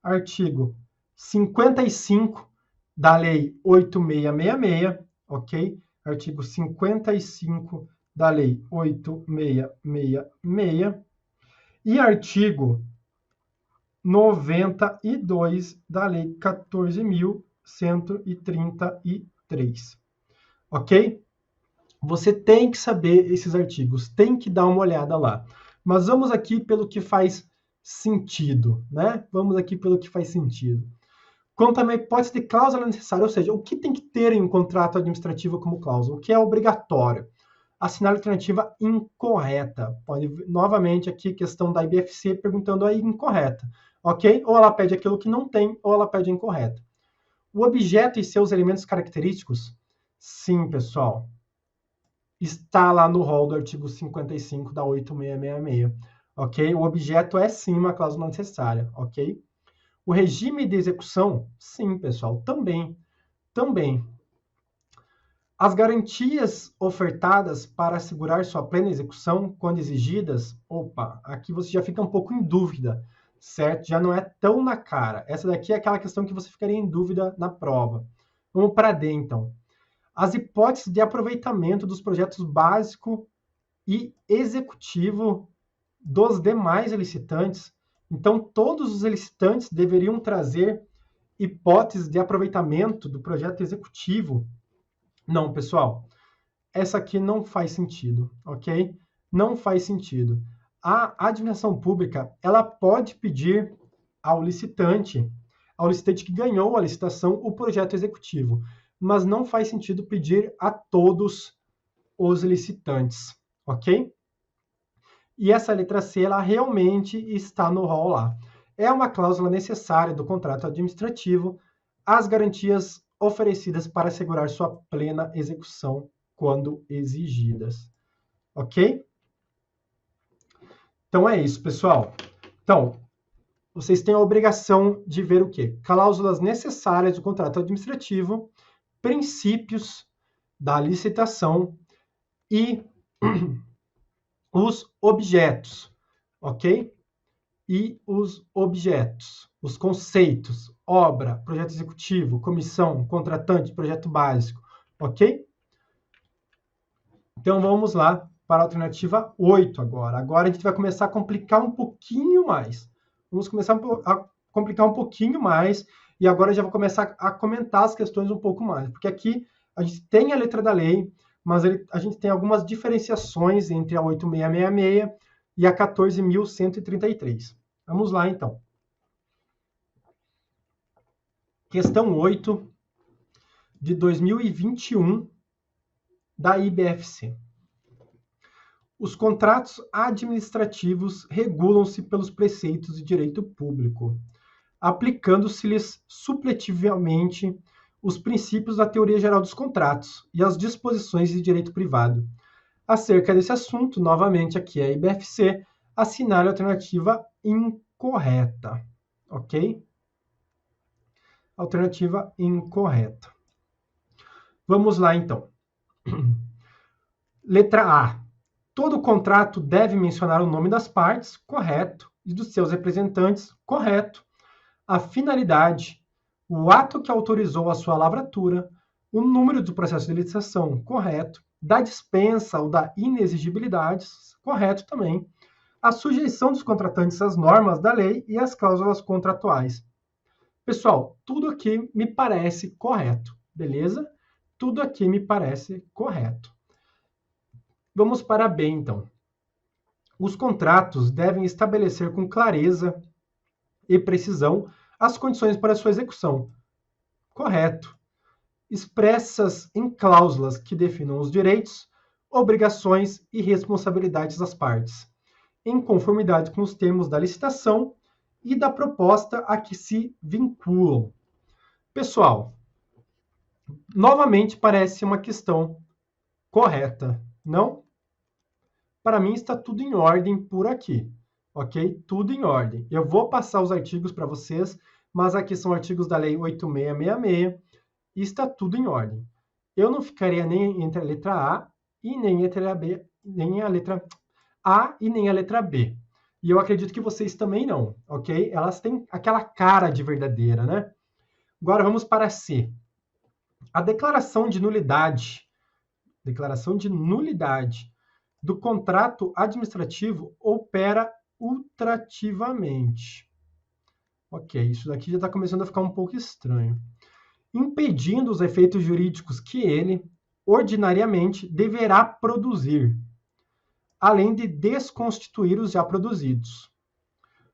Artigo 55 da Lei 8666, ok? Artigo 55 da Lei 8666 e artigo 92 da Lei 14.133, ok? Você tem que saber esses artigos, tem que dar uma olhada lá. Mas vamos aqui pelo que faz sentido, né? Vamos aqui pelo que faz sentido. Quanto a uma hipótese de cláusula necessária, ou seja, o que tem que ter em um contrato administrativo como cláusula, o que é obrigatório. Assinar a alternativa incorreta. Pode, novamente, aqui questão da IBFC perguntando a incorreta, ok? Ou ela pede aquilo que não tem, ou ela pede a incorreta. O objeto e seus elementos característicos? Sim, pessoal. Está lá no rol do artigo 55 da 8666, ok? O objeto é sim uma cláusula necessária, ok? O regime de execução? Sim, pessoal, também. As garantias ofertadas para assegurar sua plena execução, quando exigidas, opa, aqui você já fica um pouco em dúvida. certo? Já não é tão na cara. Essa daqui é aquela questão que você ficaria em dúvida na prova. Vamos para D, então. As hipóteses de aproveitamento dos projetos básico e executivo dos demais licitantes. Então, todos os licitantes deveriam trazer hipóteses de aproveitamento do projeto executivo. Não, pessoal, essa aqui não faz sentido, ok? Não faz sentido. A administração pública, ela pode pedir ao licitante que ganhou a licitação, o projeto executivo, mas não faz sentido pedir a todos os licitantes, ok? E essa letra C, ela realmente está no rol lá. É uma cláusula necessária do contrato administrativo, as garantias oferecidas para assegurar sua plena execução quando exigidas. Ok? Então é isso, pessoal. Então, vocês têm a obrigação de ver o quê? Cláusulas necessárias do contrato administrativo, princípios da licitação e os objetos, ok? E os objetos, os conceitos, obra, projeto executivo, comissão, contratante, projeto básico, ok? Então vamos lá para a alternativa 8 agora. Agora a gente vai começar a complicar um pouquinho mais. Vamos começar a complicar um pouquinho mais e agora eu já vou começar a comentar as questões um pouco mais, porque aqui a gente tem a letra da lei, mas a gente tem algumas diferenciações entre a 8666 e a 14.133. Vamos lá, então. Questão 8 de 2021 da IBFC. Os contratos administrativos regulam-se pelos preceitos de direito público, aplicando-se-lhes supletivamente os princípios da teoria geral dos contratos e as disposições de direito privado. Acerca desse assunto, novamente aqui a IBFC assinale a alternativa incorreta, ok? Alternativa incorreta. Vamos lá, então. Letra A. Todo contrato deve mencionar o nome das partes, correto, e dos seus representantes, correto. A finalidade, o ato que autorizou a sua lavratura, o número do processo de licitação, correto. Da dispensa ou da inexigibilidade, correto também. A sujeição dos contratantes às normas da lei e às cláusulas contratuais. Pessoal, tudo aqui me parece correto, beleza? Tudo aqui me parece correto. Vamos para B, então. Os contratos devem estabelecer com clareza e precisão as condições para sua execução. Correto. Expressas em cláusulas que definam os direitos, obrigações e responsabilidades das partes, em conformidade com os termos da licitação e da proposta a que se vinculam. Pessoal, novamente parece uma questão correta, não? Para mim está tudo em ordem por aqui, ok? Tudo em ordem. Eu vou passar os artigos para vocês, mas aqui são artigos da Lei 8666 e está tudo em ordem. Eu não ficaria nem entre a letra A e nem entre a B, nem a letra A e nem a letra B. E eu acredito que vocês também não, ok? Elas têm aquela cara de verdadeira, né? Agora vamos para C. A declaração de nulidade do contrato administrativo opera ultrativamente. Ok, isso daqui já está começando a ficar um pouco estranho. Impedindo os efeitos jurídicos que ele, ordinariamente, deverá produzir, além de desconstituir os já produzidos.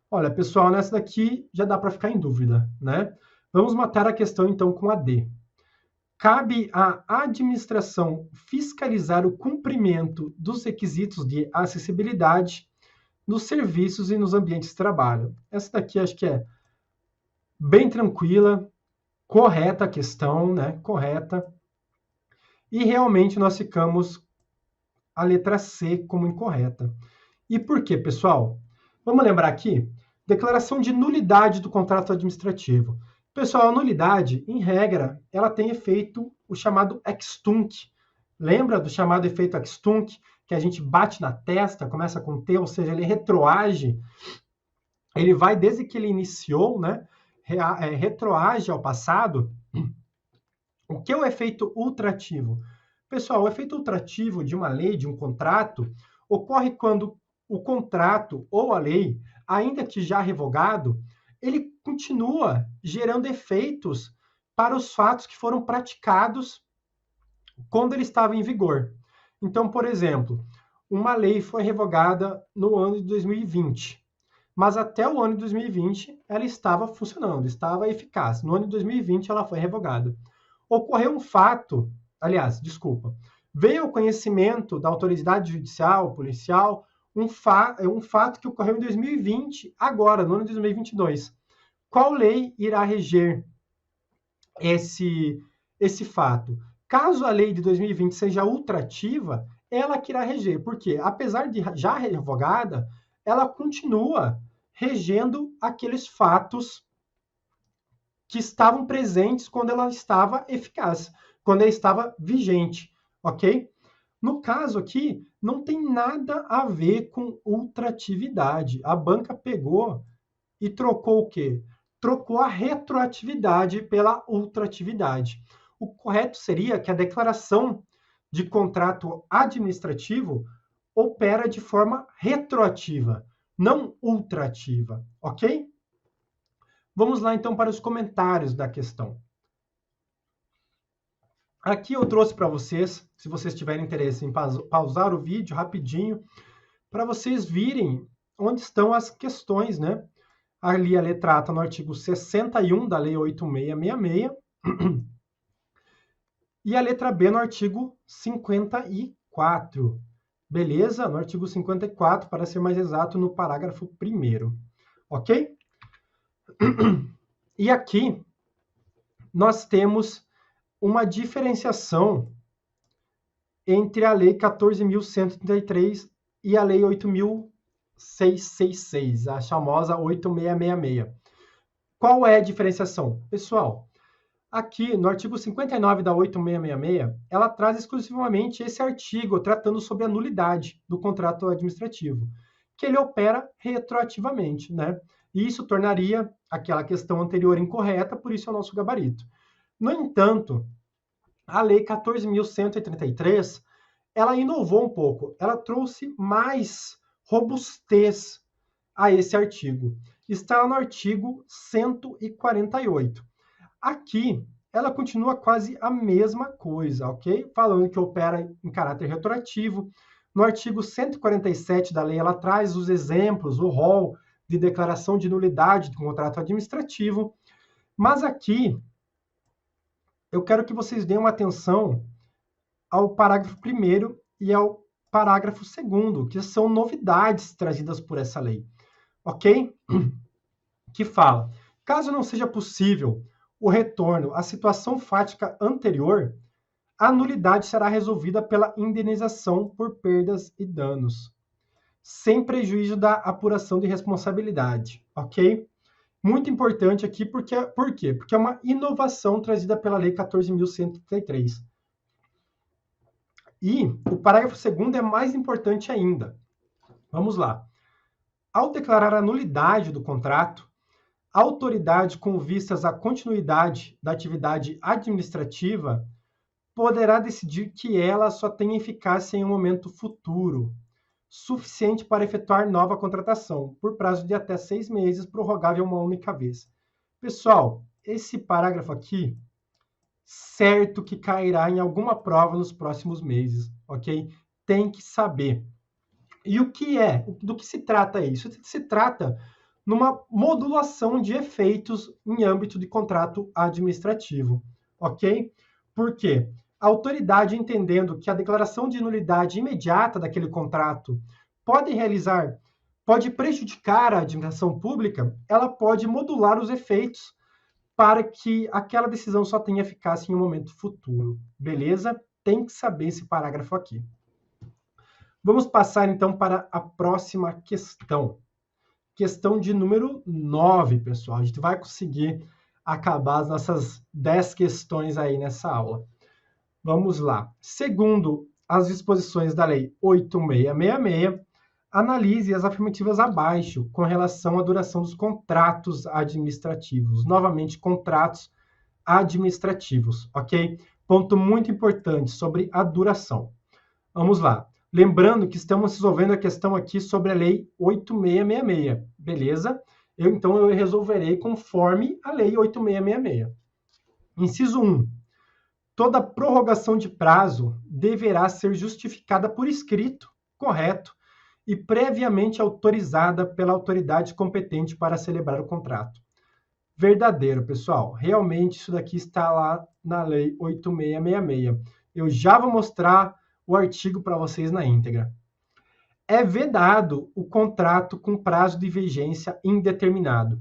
Olha, pessoal, nessa daqui já dá para ficar em dúvida, né? Vamos matar a questão, então, com a D. Cabe à administração fiscalizar o cumprimento dos requisitos de acessibilidade nos serviços e nos ambientes de trabalho. Essa daqui acho que é bem tranquila, correta a questão, né? Correta. E realmente nós ficamos a letra C como incorreta. E por quê, pessoal? Vamos lembrar aqui, declaração de nulidade do contrato administrativo. Pessoal, a nulidade, em regra, ela tem efeito, o chamado ex tunc. Lembra do chamado efeito ex tunc, que a gente bate na testa, começa com T, ou seja, ele retroage ele vai, desde que ele iniciou, né, retroage ao passado. O que é o efeito ultrativo? Pessoal, o efeito ultrativo de uma lei, de um contrato, ocorre quando o contrato ou a lei, ainda que já revogado, ele continua gerando efeitos para os fatos que foram praticados quando ele estava em vigor. Então, por exemplo, uma lei foi revogada no ano de 2020, mas até o ano de 2020 ela estava funcionando, estava eficaz. No ano de 2020 ela foi revogada. Ocorreu um fato, aliás, desculpa, veio ao conhecimento da autoridade judicial, policial, um fato que ocorreu em 2020, agora, no ano de 2022. Qual lei irá reger esse fato? Caso a lei de 2020 seja ultrativa, ela que irá reger, porque apesar de já revogada, ela continua regendo aqueles fatos que estavam presentes quando ela estava eficaz, quando ela estava vigente, ok? No caso aqui, não tem nada a ver com ultratividade. A banca pegou e trocou o quê? Trocou a retroatividade pela ultratividade. O correto seria que a declaração de contrato administrativo opera de forma retroativa, não ultrativa, ok? Vamos lá, então, para os comentários da questão. Aqui eu trouxe para vocês, se vocês tiverem interesse em pausar o vídeo rapidinho, para vocês virem onde estão as questões, né? Ali a letra A está no artigo 61 da Lei 8666 e a letra B no artigo 54. Beleza? No artigo 54, para ser mais exato, no parágrafo 1º. Ok? E aqui nós temos uma diferenciação entre a Lei 14.133 e a Lei 8.666, a famosa 8666. Qual é a diferenciação? Pessoal, aqui no artigo 59 da 8666, ela traz exclusivamente esse artigo tratando sobre a nulidade do contrato administrativo, que ele opera retroativamente, né? E isso tornaria aquela questão anterior incorreta, por isso é o nosso gabarito. No entanto, a Lei 14.133, ela inovou um pouco, ela trouxe mais robustez a esse artigo. Está no artigo 148. Aqui, ela continua quase a mesma coisa, ok? Falando que opera em caráter retroativo. No artigo 147 da lei, ela traz os exemplos, o rol de declaração de nulidade do contrato administrativo. Mas aqui, eu quero que vocês deem uma atenção ao parágrafo 1º e ao parágrafo 2º, que são novidades trazidas por essa lei, ok? Que fala, caso não seja possível o retorno à situação fática anterior, a nulidade será resolvida pela indenização por perdas e danos, sem prejuízo da apuração de responsabilidade, ok? Muito importante aqui, por quê? Porque é uma inovação trazida pela Lei 14.133. E o parágrafo 2º é mais importante ainda. Vamos lá. Ao declarar a nulidade do contrato, a autoridade, com vistas à continuidade da atividade administrativa, poderá decidir que ela só tem eficácia em um momento futuro, suficiente para efetuar nova contratação, por prazo de até 6 meses, prorrogável uma única vez. Pessoal, esse parágrafo aqui, certo que cairá em alguma prova nos próximos meses, ok? Tem que saber. E o que é? Do que se trata isso? Se trata numa modulação de efeitos em âmbito de contrato administrativo, ok? Por quê? A autoridade, entendendo que a declaração de nulidade imediata daquele contrato pode prejudicar a administração pública, ela pode modular os efeitos para que aquela decisão só tenha eficácia em um momento futuro, beleza? Tem que saber esse parágrafo aqui. Vamos passar, então, para a próxima questão. Questão de número 9, pessoal. A gente vai conseguir acabar as nossas 10 questões aí nessa aula. Vamos lá. Segundo as disposições da Lei 8666, Analise as afirmativas abaixo com relação à duração dos contratos administrativos. Novamente, contratos administrativos, ok? Ponto muito importante sobre a duração. Vamos lá. Lembrando que estamos resolvendo a questão aqui sobre a Lei 8666, beleza? Então, eu resolverei conforme a Lei 8666. Inciso 1. Toda prorrogação de prazo deverá ser justificada por escrito, correto, e previamente autorizada pela autoridade competente para celebrar o contrato. Verdadeiro, pessoal. Realmente isso daqui está lá na Lei 8666. Eu já vou mostrar o artigo para vocês na íntegra. É vedado o contrato com prazo de vigência indeterminado.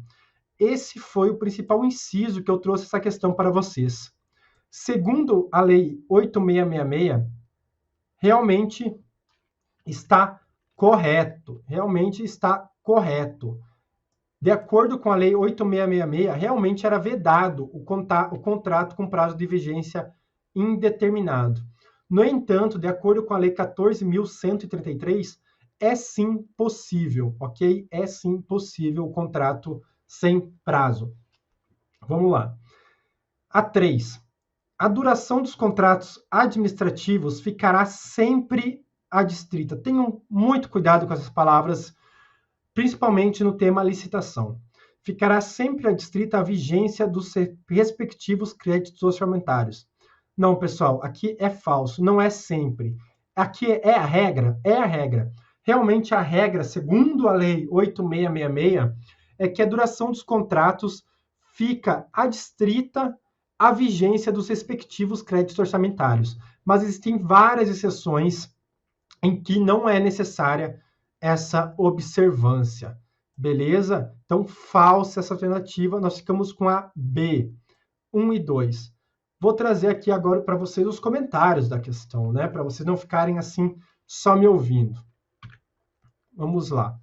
Esse foi o principal inciso que eu trouxe essa questão para vocês. Segundo a Lei 8666, realmente está correto. Realmente está correto. De acordo com a Lei 8666, realmente era vedado o contrato com prazo de vigência indeterminado. No entanto, de acordo com a Lei 14.133, é sim possível, ok? É sim possível o contrato sem prazo. Vamos lá. A 3. A duração dos contratos administrativos ficará sempre adstrita. Tenham muito cuidado com essas palavras, principalmente no tema licitação. Ficará sempre adstrita à vigência dos respectivos créditos orçamentários. Não, pessoal, aqui é falso, não é sempre. Aqui é a regra, é a regra. Realmente a regra, segundo a Lei 8666, é que a duração dos contratos fica adstrita à vigência dos respectivos créditos orçamentários. Mas existem várias exceções em que não é necessária essa observância. Beleza? Então, falsa essa alternativa, nós ficamos com a B, 1 e 2. Vou trazer aqui agora para vocês os comentários da questão, né? Para vocês não ficarem assim, só me ouvindo. Vamos lá.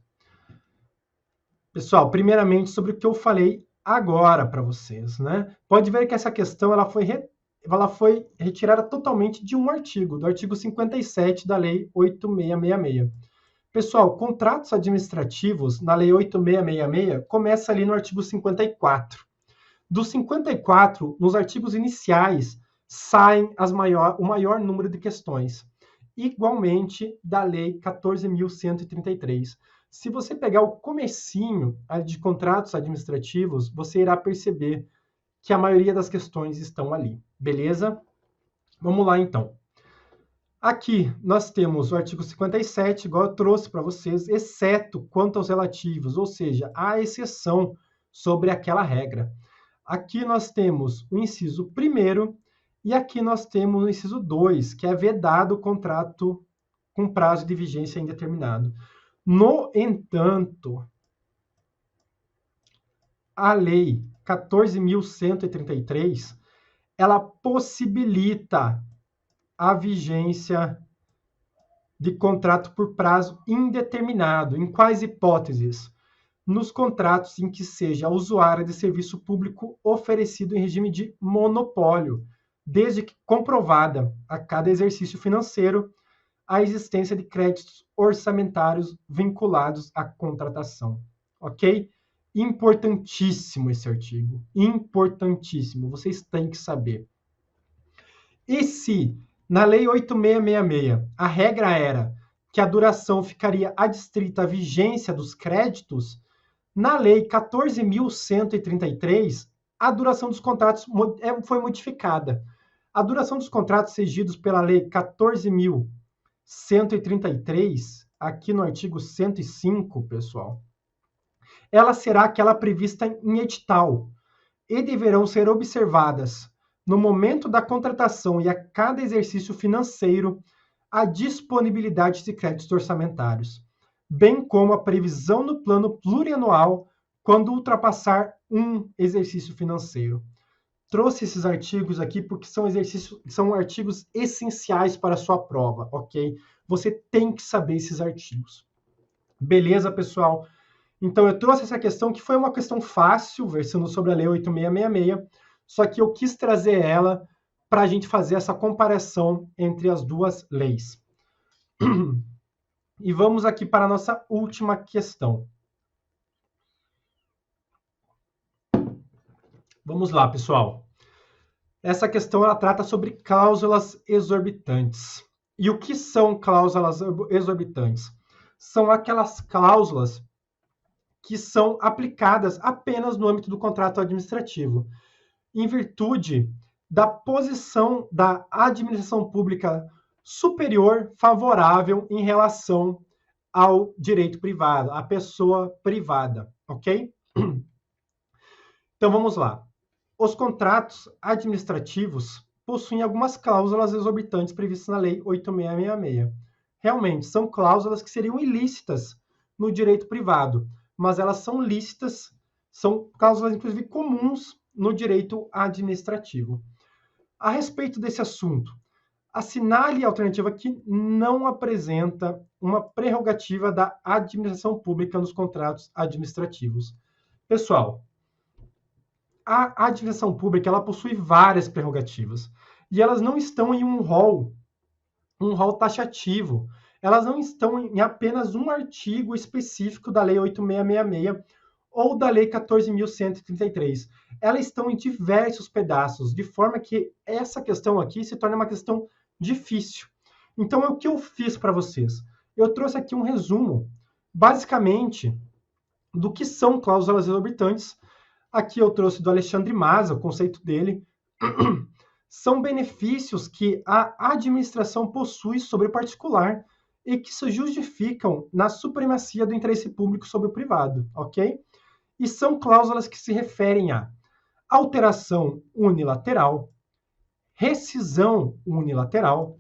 Pessoal, primeiramente sobre o que eu falei agora para vocês, né? Pode ver que essa questão ela foi retirada totalmente de um artigo, do artigo 57 da Lei 8666. Pessoal, contratos administrativos na Lei 8666 começa ali no artigo 54. Do 54, nos artigos iniciais, saem o maior número de questões. Igualmente da Lei 14.133. Se você pegar o comecinho de contratos administrativos, você irá perceber que a maioria das questões estão ali. Beleza? Vamos lá, então. Aqui nós temos o artigo 57, igual eu trouxe para vocês, exceto quanto aos relativos, ou seja, a exceção sobre aquela regra. Aqui nós temos o inciso 1º e aqui nós temos o inciso 2, que é vedado o contrato com prazo de vigência indeterminado. No entanto, a Lei 14.133, ela possibilita a vigência de contrato por prazo indeterminado. Em quais hipóteses? Nos contratos em que seja usuária de serviço público oferecido em regime de monopólio, desde que comprovada a cada exercício financeiro a existência de créditos orçamentários vinculados à contratação. Ok? Importantíssimo esse artigo. Importantíssimo. Vocês têm que saber. E se, na Lei 8666, a regra era que a duração ficaria adstrita à vigência dos créditos, na Lei 14.133, a duração dos contratos foi modificada. A duração dos contratos regidos pela Lei 14.133, aqui no artigo 105, pessoal, ela será aquela prevista em edital e deverão ser observadas no momento da contratação e a cada exercício financeiro a disponibilidade de créditos orçamentários, bem como a previsão no plano plurianual quando ultrapassar um exercício financeiro. Trouxe esses artigos aqui porque são artigos essenciais para a sua prova, ok? Você tem que saber esses artigos. Beleza, pessoal? Então, eu trouxe essa questão que foi uma questão fácil, versando sobre a Lei 8666, só que eu quis trazer ela para a gente fazer essa comparação entre as duas leis. E vamos aqui para a nossa última questão. Vamos lá, pessoal. Essa questão ela trata sobre cláusulas exorbitantes. E o que são cláusulas exorbitantes? São aquelas cláusulas que são aplicadas apenas no âmbito do contrato administrativo, em virtude da posição da administração pública superior favorável em relação ao direito privado, à pessoa privada, ok? Então vamos lá. Os contratos administrativos possuem algumas cláusulas exorbitantes previstas na Lei 8.666. Realmente, são cláusulas que seriam ilícitas no direito privado, mas elas são lícitas, são cláusulas, inclusive, comuns no direito administrativo. A respeito desse assunto, assinale a alternativa que não apresenta uma prerrogativa da administração pública nos contratos administrativos. Pessoal, a administração pública ela possui várias prerrogativas e elas não estão em um rol taxativo. Elas não estão em apenas um artigo específico da Lei 8.666 ou da Lei 14.133. Elas estão em diversos pedaços, de forma que essa questão aqui se torna uma questão difícil. Então, o que eu fiz para vocês? Eu trouxe aqui um resumo, basicamente, do que são cláusulas exorbitantes. Aqui eu trouxe do Alexandre Maza, o conceito dele. São benefícios que a administração possui sobre o particular e que se justificam na supremacia do interesse público sobre o privado, ok? E são cláusulas que se referem a alteração unilateral, rescisão unilateral,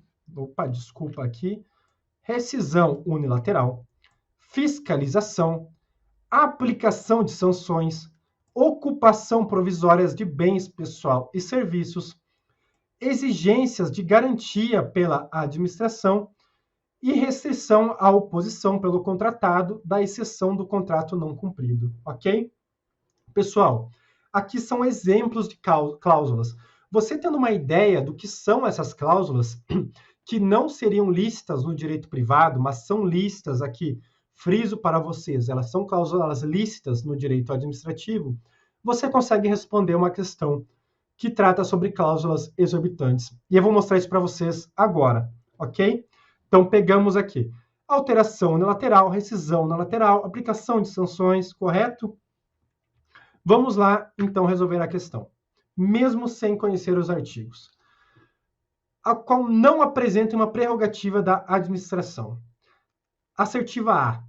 rescisão unilateral, fiscalização, aplicação de sanções, ocupação provisórias de bens pessoal e serviços, exigências de garantia pela administração e restrição à oposição pelo contratado da exceção do contrato não cumprido, ok? Pessoal, aqui são exemplos de cláusulas. Você tendo uma ideia do que são essas cláusulas, que não seriam lícitas no direito privado, mas são lícitas aqui, friso para vocês, elas são cláusulas lícitas no direito administrativo, você consegue responder uma questão que trata sobre cláusulas exorbitantes. E eu vou mostrar isso para vocês agora, ok? Então, pegamos aqui alteração unilateral, rescisão unilateral, aplicação de sanções, correto? Vamos lá, então, resolver a questão, mesmo sem conhecer os artigos, a qual não apresenta uma prerrogativa da administração. Assertiva A.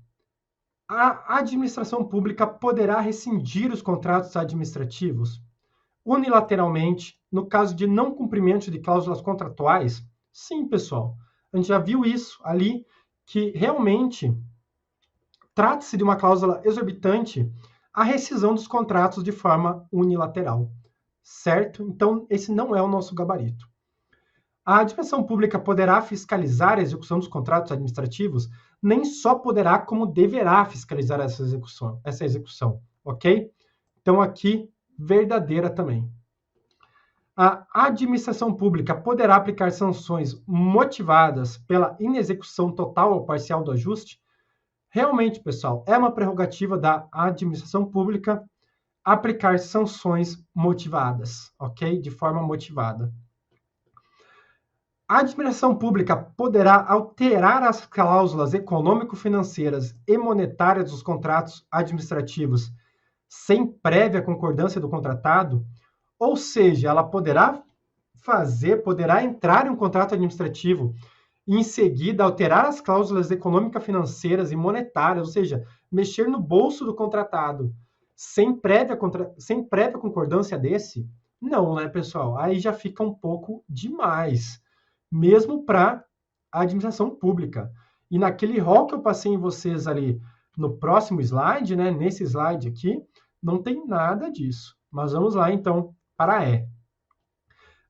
A administração pública poderá rescindir os contratos administrativos unilateralmente no caso de não cumprimento de cláusulas contratuais? Sim, pessoal. A gente já viu isso ali, que realmente trata-se de uma cláusula exorbitante a rescisão dos contratos de forma unilateral, certo? Então, esse não é o nosso gabarito. A administração pública poderá fiscalizar a execução dos contratos administrativos, nem só poderá, como deverá fiscalizar essa execução, ok? Então, aqui, verdadeira também. A administração pública poderá aplicar sanções motivadas pela inexecução total ou parcial do ajuste? Realmente, pessoal, é uma prerrogativa da administração pública aplicar sanções motivadas, ok? De forma motivada. A administração pública poderá alterar as cláusulas econômico-financeiras e monetárias dos contratos administrativos sem prévia concordância do contratado? Ou seja, ela poderá entrar em um contrato administrativo e, em seguida, alterar as cláusulas econômico-financeiras e monetárias, ou seja, mexer no bolso do contratado, sem prévia concordância desse? Não, né, pessoal? Aí já fica um pouco demais, mesmo para a administração pública. E naquele rol que eu passei em vocês ali no próximo slide, né, nesse slide aqui, não tem nada disso. Mas vamos lá, então, para a E.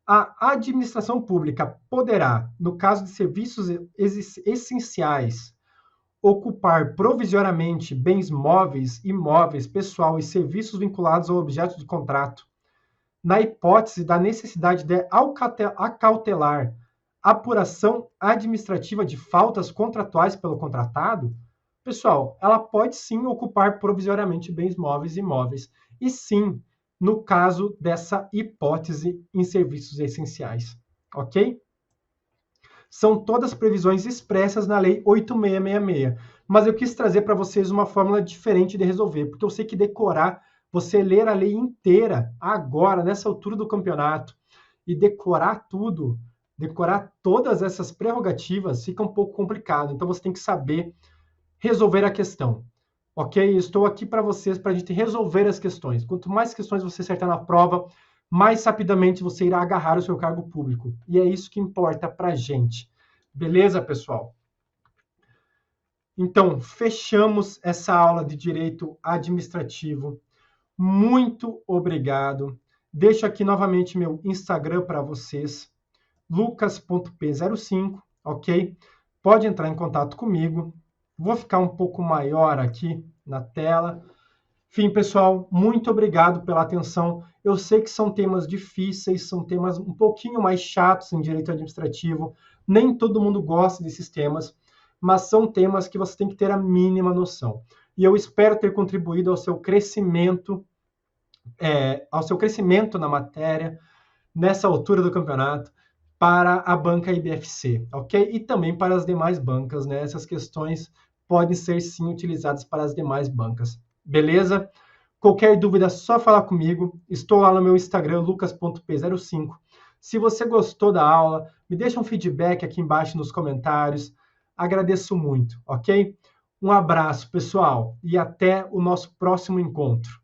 A administração pública poderá, no caso de serviços essenciais, ocupar provisoriamente bens móveis, imóveis, pessoal e serviços vinculados ao objeto de contrato, na hipótese da necessidade de acautelar apuração administrativa de faltas contratuais pelo contratado, pessoal, ela pode sim ocupar provisoriamente bens móveis e imóveis. E sim, no caso dessa hipótese em serviços essenciais. Ok? São todas previsões expressas na Lei 8666. Mas eu quis trazer para vocês uma fórmula diferente de resolver, porque eu sei que decorar, você ler a lei inteira agora, nessa altura do campeonato, e decorar tudo, decorar todas essas prerrogativas, fica um pouco complicado. Então você tem que saber resolver a questão. Ok? Estou aqui para vocês, para a gente resolver as questões. Quanto mais questões você acertar na prova, mais rapidamente você irá agarrar o seu cargo público. E é isso que importa para a gente. Beleza, pessoal? Então, fechamos essa aula de Direito Administrativo. Muito obrigado. Deixo aqui novamente meu Instagram para vocês, lucas.p05, ok? Pode entrar em contato comigo. Vou ficar um pouco maior aqui na tela. Enfim, pessoal, muito obrigado pela atenção. Eu sei que são temas difíceis, são temas um pouquinho mais chatos em direito administrativo. Nem todo mundo gosta desses temas, mas são temas que você tem que ter a mínima noção. E eu espero ter contribuído ao seu crescimento na matéria, nessa altura do campeonato, para a banca IBFC, ok? E também para as demais bancas, né? Essas questões podem ser, sim, utilizadas para as demais bancas. Beleza? Qualquer dúvida, é só falar comigo. Estou lá no meu Instagram, lucas.p05. Se você gostou da aula, me deixa um feedback aqui embaixo nos comentários. Agradeço muito, ok? Um abraço, pessoal, e até o nosso próximo encontro.